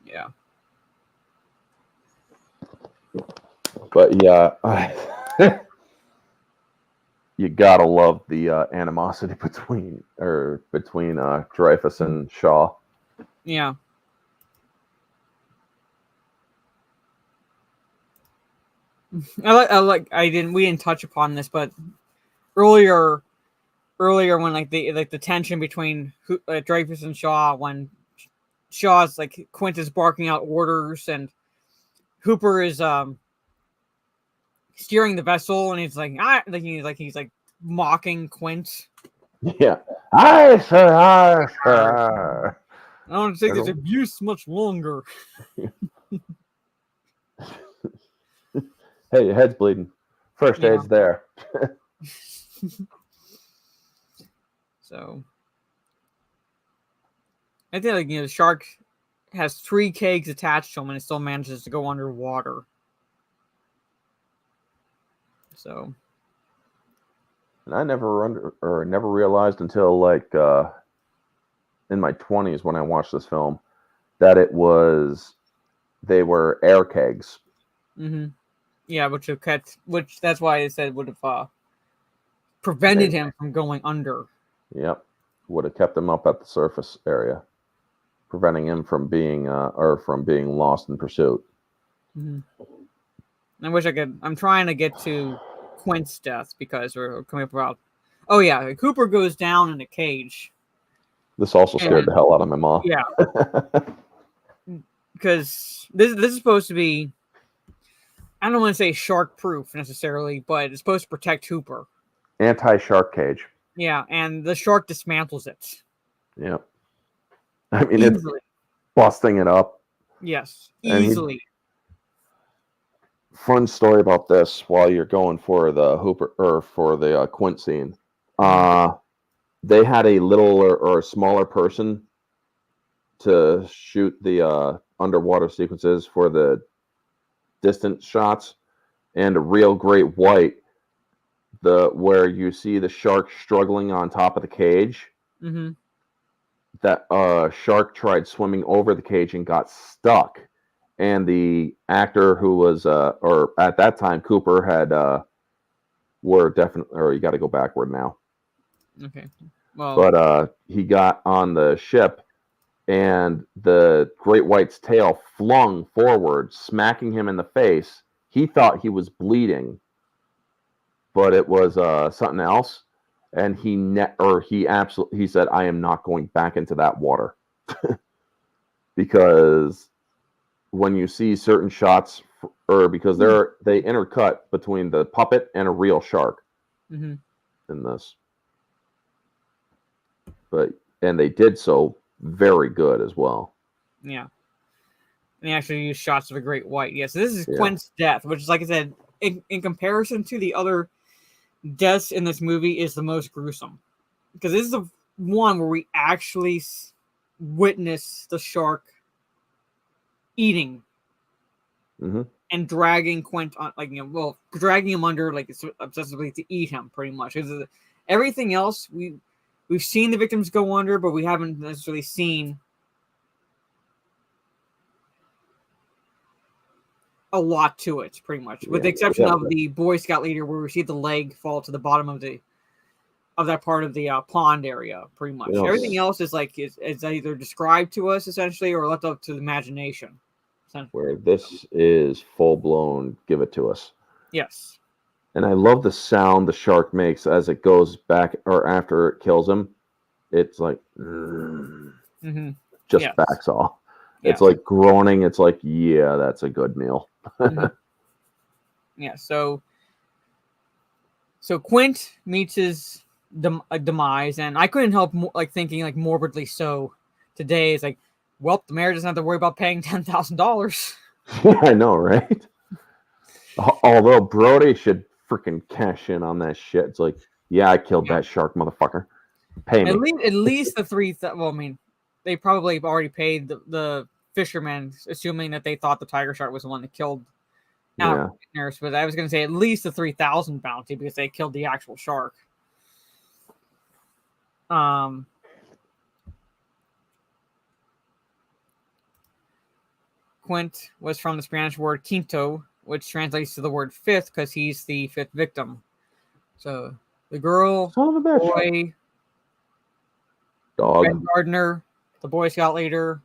Yeah. But yeah, you gotta love the animosity between Dreyfus and Shaw. Yeah. We didn't touch upon this, but earlier when the tension between Dreyfus and Shaw, when Shaw's like Quint is barking out orders and Hooper is steering the vessel, and he's mocking Quint. Yeah, aye sir, aye sir. I don't take this abuse much longer. Hey, your head's bleeding. First aid's there. So I think the shark has 3 kegs attached to him, and it still manages to go underwater. So, and I never realized until like in my 20s when I watched this film that they were air kegs. Mm-hmm. Yeah, which that's why I said would have prevented him from going under. Yep, would have kept him up at the surface area, preventing him from being lost in pursuit. Mm-hmm. I wish I could. I'm trying to get to Quint's death because we're coming up about. Oh yeah, Cooper goes down in a cage. This also scared the hell out of my mom. Yeah, because this is supposed to be. I don't want to say shark-proof necessarily, but it's supposed to protect Hooper. Anti-shark cage. Yeah, and the shark dismantles it. Yeah. I mean, easily. It's busting it up. Yes, easily. Fun story about this while you're going for the Hooper or for the Quint scene. They had a little or a smaller person to shoot the underwater sequences for the distant shots, and a real great white, where you see the shark struggling on top of the cage. Mm-hmm. That shark tried swimming over the cage and got stuck, and the actor who was or at that time Cooper had were definitely, or you got to go backward now. Okay. Well, but he got on the ship, and the great white's tail flung forward, smacking him in the face. He thought he was bleeding, but it was something else. And he said, "I am not going back into that water," because when you see certain shots, because they intercut between the puppet and a real shark in this, and they did so very good as well. Yeah. And they actually used shots of a great white. Yes, this is Quint's death, which is, like I said, in comparison to the other deaths in this movie, is the most gruesome. Because this is the one where we actually witness the shark eating and dragging Quint on, dragging him under, like, obsessively to eat him, pretty much. Because everything else, we've seen the victims go under, but we haven't necessarily seen a lot to it, pretty much, with the exception of the Boy Scout leader, where we see the leg fall to the bottom of that part of the pond area, pretty much. Yes. Everything else is either described to us essentially or left up to the imagination. Where this is full blown, give it to us. Yes. And I love the sound the shark makes as it goes back, or after it kills him. It's like backs off. It's like groaning. It's like, yeah, that's a good meal. Yeah. So Quint meets his demise, and I couldn't help thinking morbidly so today. It's like, well, the mayor doesn't have to worry about paying $10,000. Yeah, I know, right? Although Brody should freaking cash in on that shit. It's like, yeah, I killed that shark, motherfucker. Pay me. At least the three. Well, I mean, they probably already paid the fishermen, assuming that they thought the tiger shark was the one that killed Nurse. But I was going to say at least the 3,000 bounty, because they killed the actual shark. Quint was from the Spanish word quinto, which translates to the word fifth because he's the fifth victim. So the girl, Son of a bitch. boy, Dog. Ben Gardner, the Boy Scout leader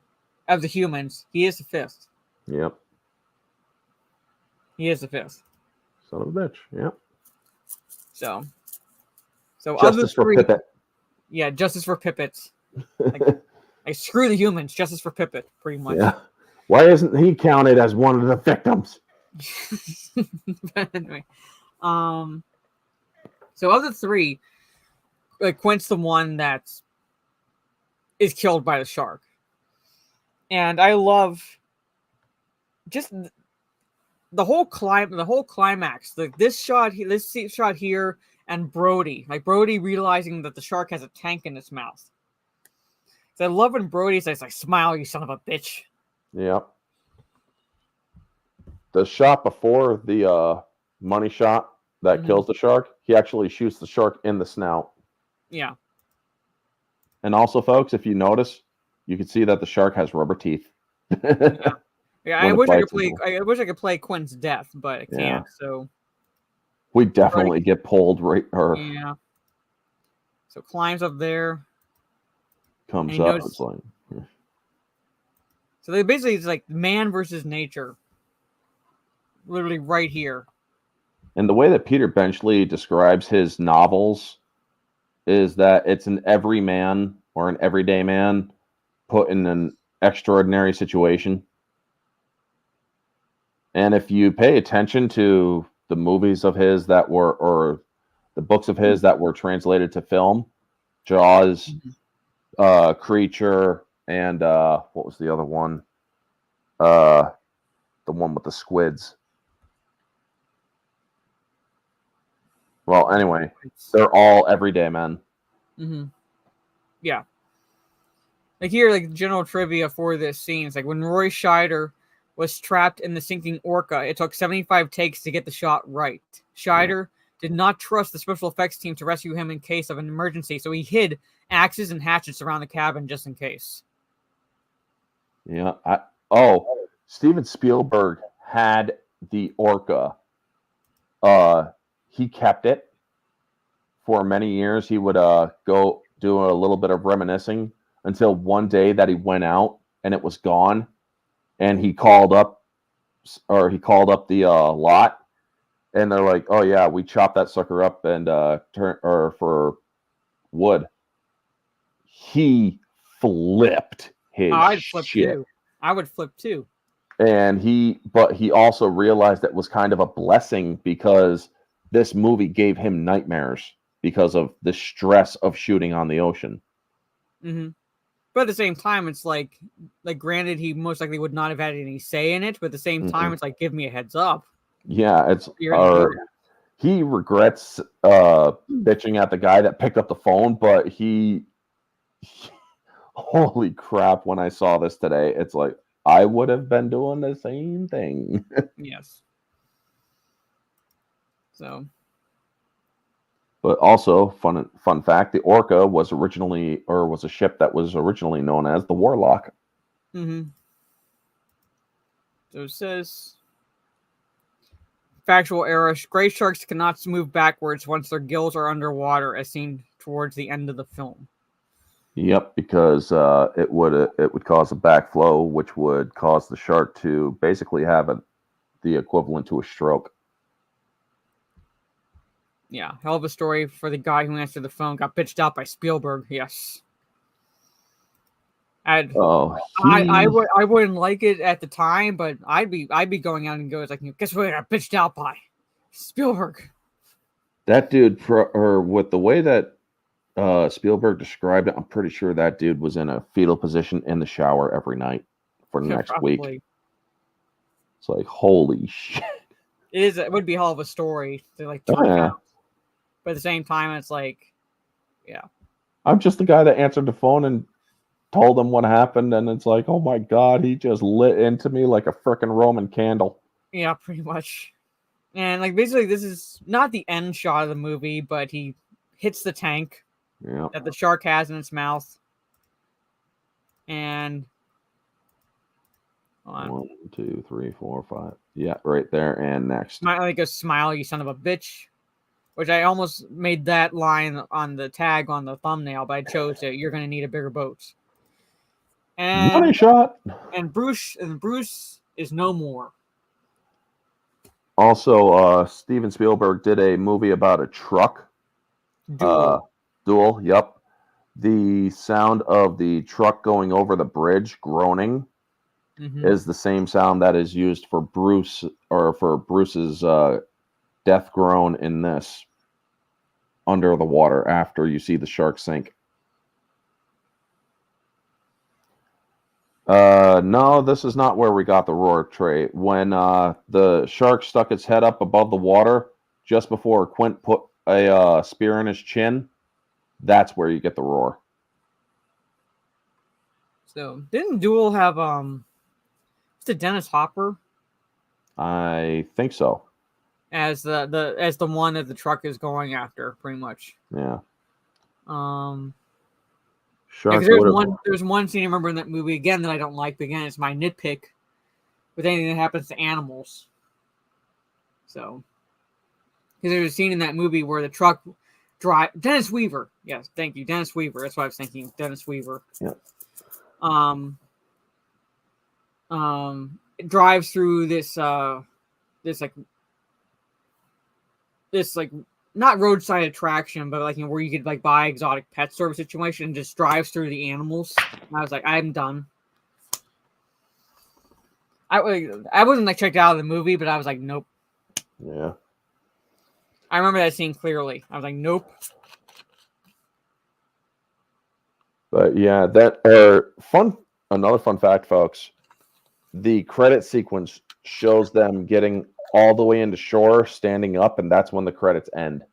of the humans, he is the fifth. Yep. He is the fifth. Son of a bitch. Yep. So of the Justice for three, Pippet. yeah, justice for Pippets. Like screw the humans, justice for Pippet, pretty much. Yeah. Why isn't he counted as one of the victims? But anyway, so of the three, like Quint's the one that is killed by the shark, and I love just the whole climax. Like this shot here, and Brody, realizing that the shark has a tank in its mouth. So I love when Brody says, "Like, smile, you son of a bitch." Yep. The shot before the money shot that kills the shark, he actually shoots the shark in the snout. Yeah. And also, folks, if you notice, you can see that the shark has rubber teeth. Yeah, When I it wish I bites could play. people. I wish I could play Quinn's death, but I can't. Yeah. So We definitely get pulled right, or yeah. So climbs up there. comes and he up. knows- It's like, So they basically it's like man versus nature. Literally right here. and the way that Peter Benchley describes his novels is that it's an everyman or an everyday man put in an extraordinary situation. And if you pay attention to the movies of his that were, or the books of his that were translated to film, Jaws, Creature, and what was the other one? The one with the squids. Well, anyway, they're all everyday men. Mm-hmm. Yeah. Like here, like general trivia for this scene is like when Roy Scheider was trapped in the sinking Orca, it took 75 takes to get the shot right. Scheider did not trust the special effects team to rescue him in case of an emergency, so he hid axes and hatchets around the cabin just in case. Yeah. Steven Spielberg had the Orca. He kept it for many years. He would go do a little bit of reminiscing until one day that he went out and it was gone, and he called up the lot, and they're like, "Oh yeah, we chopped that sucker up and for wood." He flipped his I'd flip shit. too. I would flip too. And he also realized that was kind of a blessing because this movie gave him nightmares because of the stress of shooting on the ocean. Mm-hmm. But at the same time, it's like granted, he most likely would not have had any say in it, but at the same time, it's like, give me a heads up. Yeah, it's he regrets bitching at the guy that picked up the phone, but holy crap, when I saw this today, it's like, I would have been doing the same thing. Yes. So. But also, fun fact, the Orca was a ship that was originally known as the Warlock. Mm-hmm. So it says, factual error, gray sharks cannot move backwards once their gills are underwater, as seen towards the end of the film. Yep, because it would cause a backflow, which would cause the shark to basically have the equivalent to a stroke. Yeah, hell of a story for the guy who answered the phone. Got bitched out by Spielberg. Yes. I wouldn't like it at the time, but I'd be going out and go like, guess what? I got bitched out by Spielberg. That dude, with the way that Spielberg described it, I'm pretty sure that dude was in a fetal position in the shower every night for the next week. It's like, holy shit. It would be a hell of a story to like turn out. But at the same time, it's like, yeah. I'm just the guy that answered the phone and told them what happened, and it's like, oh my god, he just lit into me like a freaking Roman candle. Yeah, pretty much. And like basically, this is not the end shot of the movie, but he hits the tank that the shark has in its mouth, and Hold on. 1, 2, 3, 4, 5. Yeah, right there. And next. Like a smile, you son of a bitch. Which I almost made that line on the tag on the thumbnail, but I chose it. You're going to need a bigger boat. Money And shot. and Bruce is no more. Also, Steven Spielberg did a movie about a truck. Duel. Yep. The sound of the truck going over the bridge groaning is the same sound that is used for Bruce or for Bruce's death groan in this under the water after you see the shark sink. No, this is not where we got the roar trait. When the shark stuck its head up above the water just before Quint put a spear in his chin, that's where you get the roar. So didn't Duel have was it Dennis Hopper I think so. as the one that the truck is going after, pretty much. Yeah. Yeah, Shark 'cause there's one scene I remember in that movie again that I don't like, but again, it's my nitpick with anything that happens to animals. So, because there's a scene in that movie where the truck Dennis Weaver. Yes, thank you, Dennis Weaver. That's what I was thinking, Dennis Weaver. Yeah. It drives through this not roadside attraction, but like, you know, where you could like buy exotic pets sort of situation, and just drives through the animals. And I was like, I'm done. I wasn't like checked out of the movie, but I was like, nope. Yeah. I remember that scene clearly. I was like, nope. But yeah, another fun fact, folks. The credit sequence shows them getting all the way into shore, standing up, and that's when the credits end.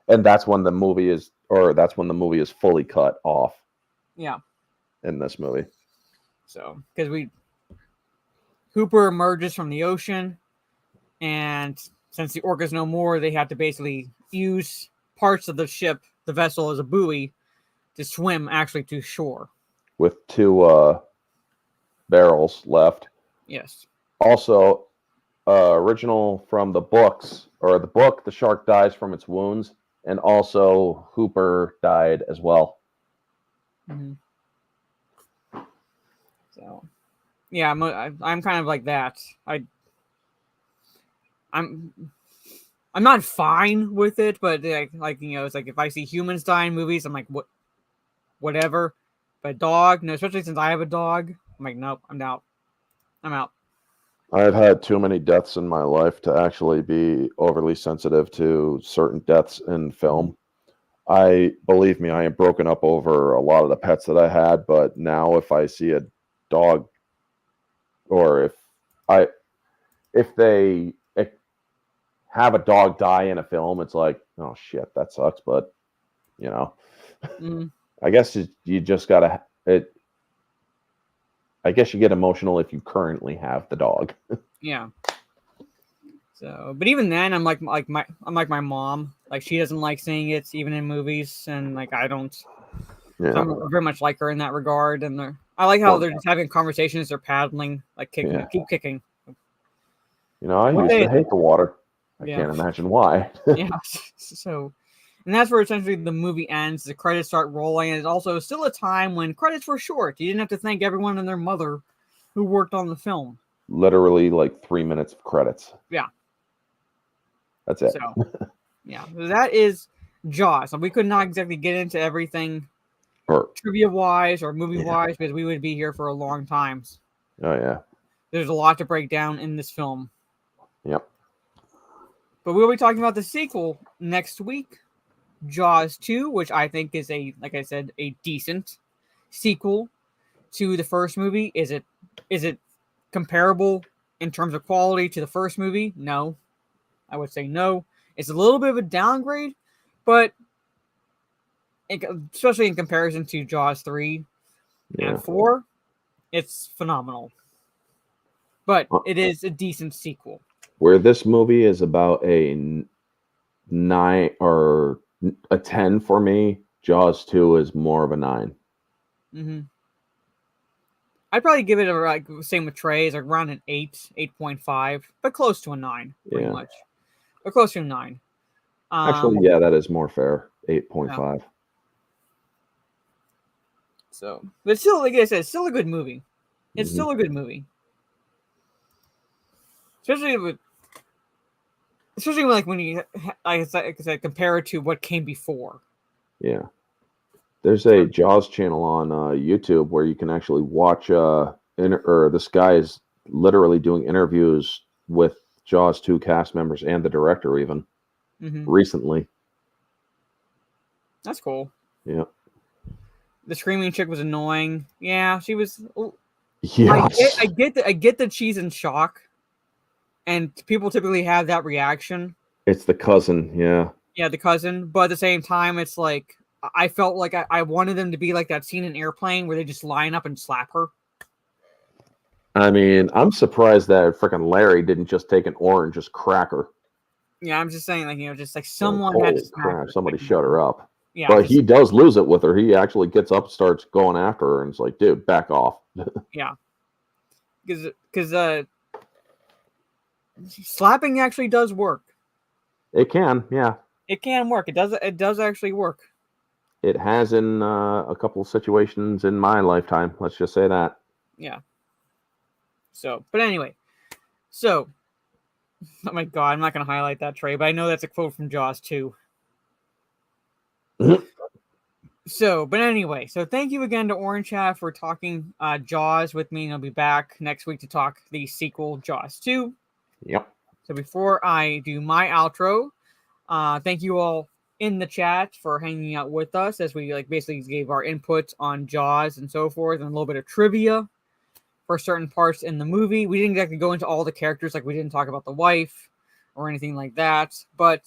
And that's when the movie is fully cut off. Yeah. In this movie. So, because Hooper emerges from the ocean, and since the orca's no more, they have to basically use parts of the ship, the vessel, as a buoy to swim actually to shore. With 2 barrels left. Yes. Also, original from the books, or the book, the shark dies from its wounds, and also Hooper died as well. Mm-hmm. So, yeah, I'm kind of like that. I'm not fine with it, but like you know, it's like if I see humans die in movies, I'm like, whatever. But dog, no, especially since I have a dog, I'm like, nope, I'm out. I've had too many deaths in my life to actually be overly sensitive to certain deaths in film. Believe me, I am broken up over a lot of the pets that I had, but now if I see a dog, or if they have a dog die in a film, it's like, oh shit, that sucks, but you know, I guess you just gotta I guess you get emotional if you currently have the dog. Yeah. So, but even then, I'm like my mom. Like, she doesn't like seeing it, even in movies, and like I don't. Yeah. So I'm very much like her in that regard, and I like how they're just having conversations. They're paddling, like kicking, keep kicking. You know, I used to hate the water. I can't imagine why. Yeah. So, and that's where essentially the movie ends. The credits start rolling, and it's also still a time when credits were short. You didn't have to thank everyone and their mother who worked on the film. Literally, like 3 minutes of credits. Yeah. That's it. So, yeah, that is Jaws. We could not exactly get into everything trivia-wise or movie-wise because we would be here for a long time. Oh, yeah. There's a lot to break down in this film. Yep. But we'll be talking about the sequel next week, Jaws 2, which I think is like I said, a decent sequel to the first movie. Is it comparable in terms of quality to the first movie? No. I would say no. It's a little bit of a downgrade, but especially in comparison to Jaws 3 and 4, it's phenomenal. But it is a decent sequel. Where this movie is about a 9 or a 10 for me, Jaws 2 is more of a 9. Mm-hmm. I'd probably give it a like same with Trey's, like around an 8.5, but close to a 9, pretty Yeah. much. Or close to a 9. Actually, yeah, that is more fair. 8.5. So, but still, like I said, it's still a good movie. It's Mhm. still a good movie, especially like when you, like I said, compare it to what came before. Yeah. There's a Jaws channel on YouTube where you can actually watch this guy is literally doing interviews with Jaws 2 cast members and the director even recently. That's cool. Yeah. The screaming chick was annoying. Yeah, she was. Yes. I get that she's in shock, and people typically have that reaction. It's the cousin, yeah. Yeah, the cousin. But at the same time, it's like I felt like I wanted them to be like that scene in Airplane where they just line up and slap her. I mean, I'm surprised that freaking Larry didn't just take an oar and just crack her. Yeah, I'm just saying, like, just like someone Like, had to holy smack crap, her. somebody shut her up. Yeah, but he does lose it with her. He actually gets up, starts going after her, and it's like, dude, back off. Yeah, because slapping actually does work. It can, yeah. It can work. It does actually work. It has in a couple of situations in my lifetime. Let's just say that. Yeah. So, but anyway, oh my god, I'm not going to highlight that, Trey, but I know that's a quote from Jaws 2. So, but anyway, so thank you again to Orange Chat for talking Jaws with me, and I'll be back next week to talk the sequel, Jaws 2. Yep. So before I do my outro, thank you all in the chat for hanging out with us as we like basically gave our input on Jaws and so forth, and a little bit of trivia for certain parts in the movie. We didn't exactly go into all the characters, like we didn't talk about the wife or anything like that. But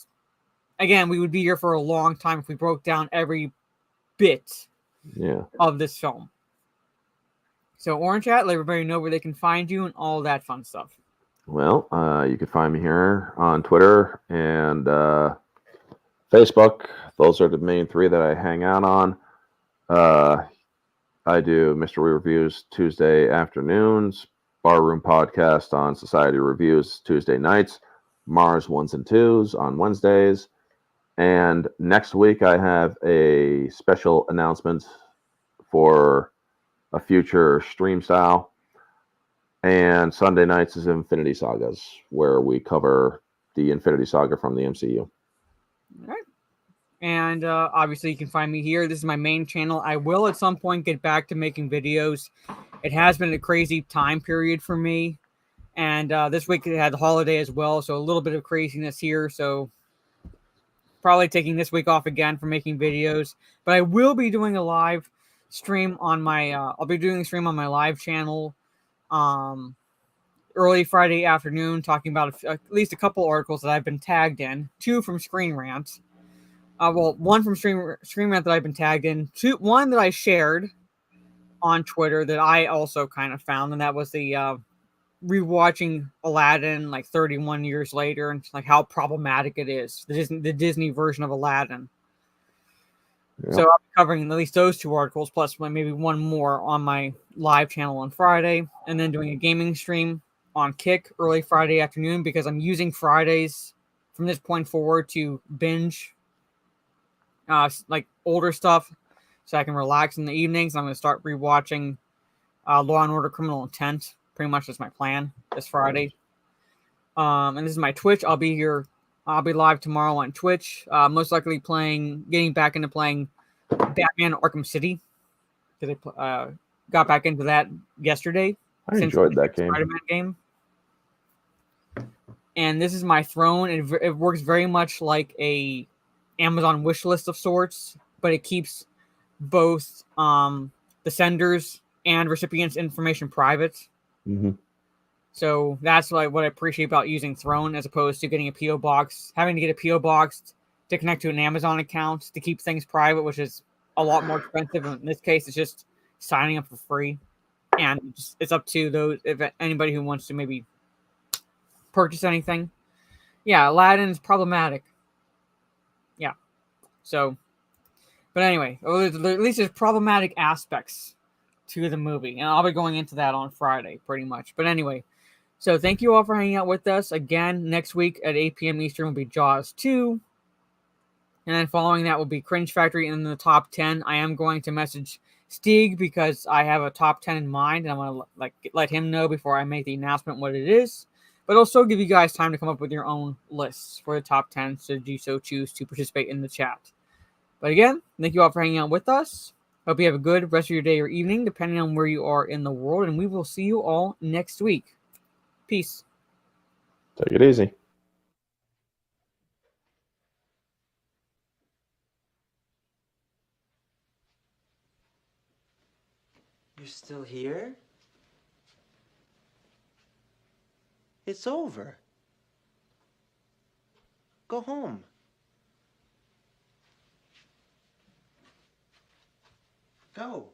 again, we would be here for a long time if we broke down every bit of this film. So Orange Chat, let everybody know where they can find you and all that fun stuff. Well, you can find me here on Twitter and Facebook. Those are the main three that I hang out on. I do Mystery Reviews Tuesday afternoons, Barroom Podcast on Society Reviews Tuesday nights, Mars 1s and 2s on Wednesdays. And next week I have a special announcement for a future stream style. And Sunday nights is Infinity Sagas, where we cover the Infinity Saga from the MCU. All right. And obviously you can find me here. This is my main channel. I will at some point get back to making videos. It has been a crazy time period for me. And this week it had the holiday as well, so a little bit of craziness here. So probably taking this week off again for making videos. But I will be doing a live stream on my I'll be doing a stream on my live channel early Friday afternoon, talking about at least a couple articles that I've been tagged in. 2 from Screen Rant. Well, 1 from Screen Rant that I've been tagged in. 1 that I shared on Twitter that I also kind of found, and that was the rewatching Aladdin like 31 years later, and like how problematic it is. The Disney version of Aladdin. Yeah. So I'll be covering at least those 2 articles, plus maybe 1 more on my live channel on Friday, and then doing a gaming stream on Kick early Friday afternoon, because I'm using Fridays from this point forward to binge like older stuff so I can relax in the evenings. I'm going to start rewatching Law and Order Criminal Intent. Pretty much that's my plan this Friday. And this is my Twitch. I'll be here. I'll be live tomorrow on Twitch. Most likely getting back into playing Batman Arkham City, because I got back into that yesterday. I enjoyed that game. Spider-Man game. And this is my throne. It works very much like a Amazon wish list of sorts, but it keeps both the senders and recipients' information private. Mm-hmm. So that's like what I appreciate about using Throne, as opposed to getting a PO box, having to get a PO box to connect to an Amazon account to keep things private, which is a lot more expensive. In this case, it's just signing up for free, and it's up to those, if anybody who wants to maybe purchase anything. Yeah, Aladdin is problematic. Yeah. So, but anyway, at least there's problematic aspects to the movie. And I'll be going into that on Friday, pretty much. But anyway, so thank you all for hanging out with us. Again, next week at 8 p.m. Eastern will be Jaws 2. And then following that will be Cringe Factory in the top 10. I am going to message Stieg because I have a top 10 in mind, and I want to let him know before I make the announcement what it is. But it'll still give you guys time to come up with your own lists for the top 10, should you so choose to participate in the chat. But again, thank you all for hanging out with us. Hope you have a good rest of your day or evening, depending on where you are in the world, and we will see you all next week. Peace. Take it easy. You're still here? It's over. Go home. Go.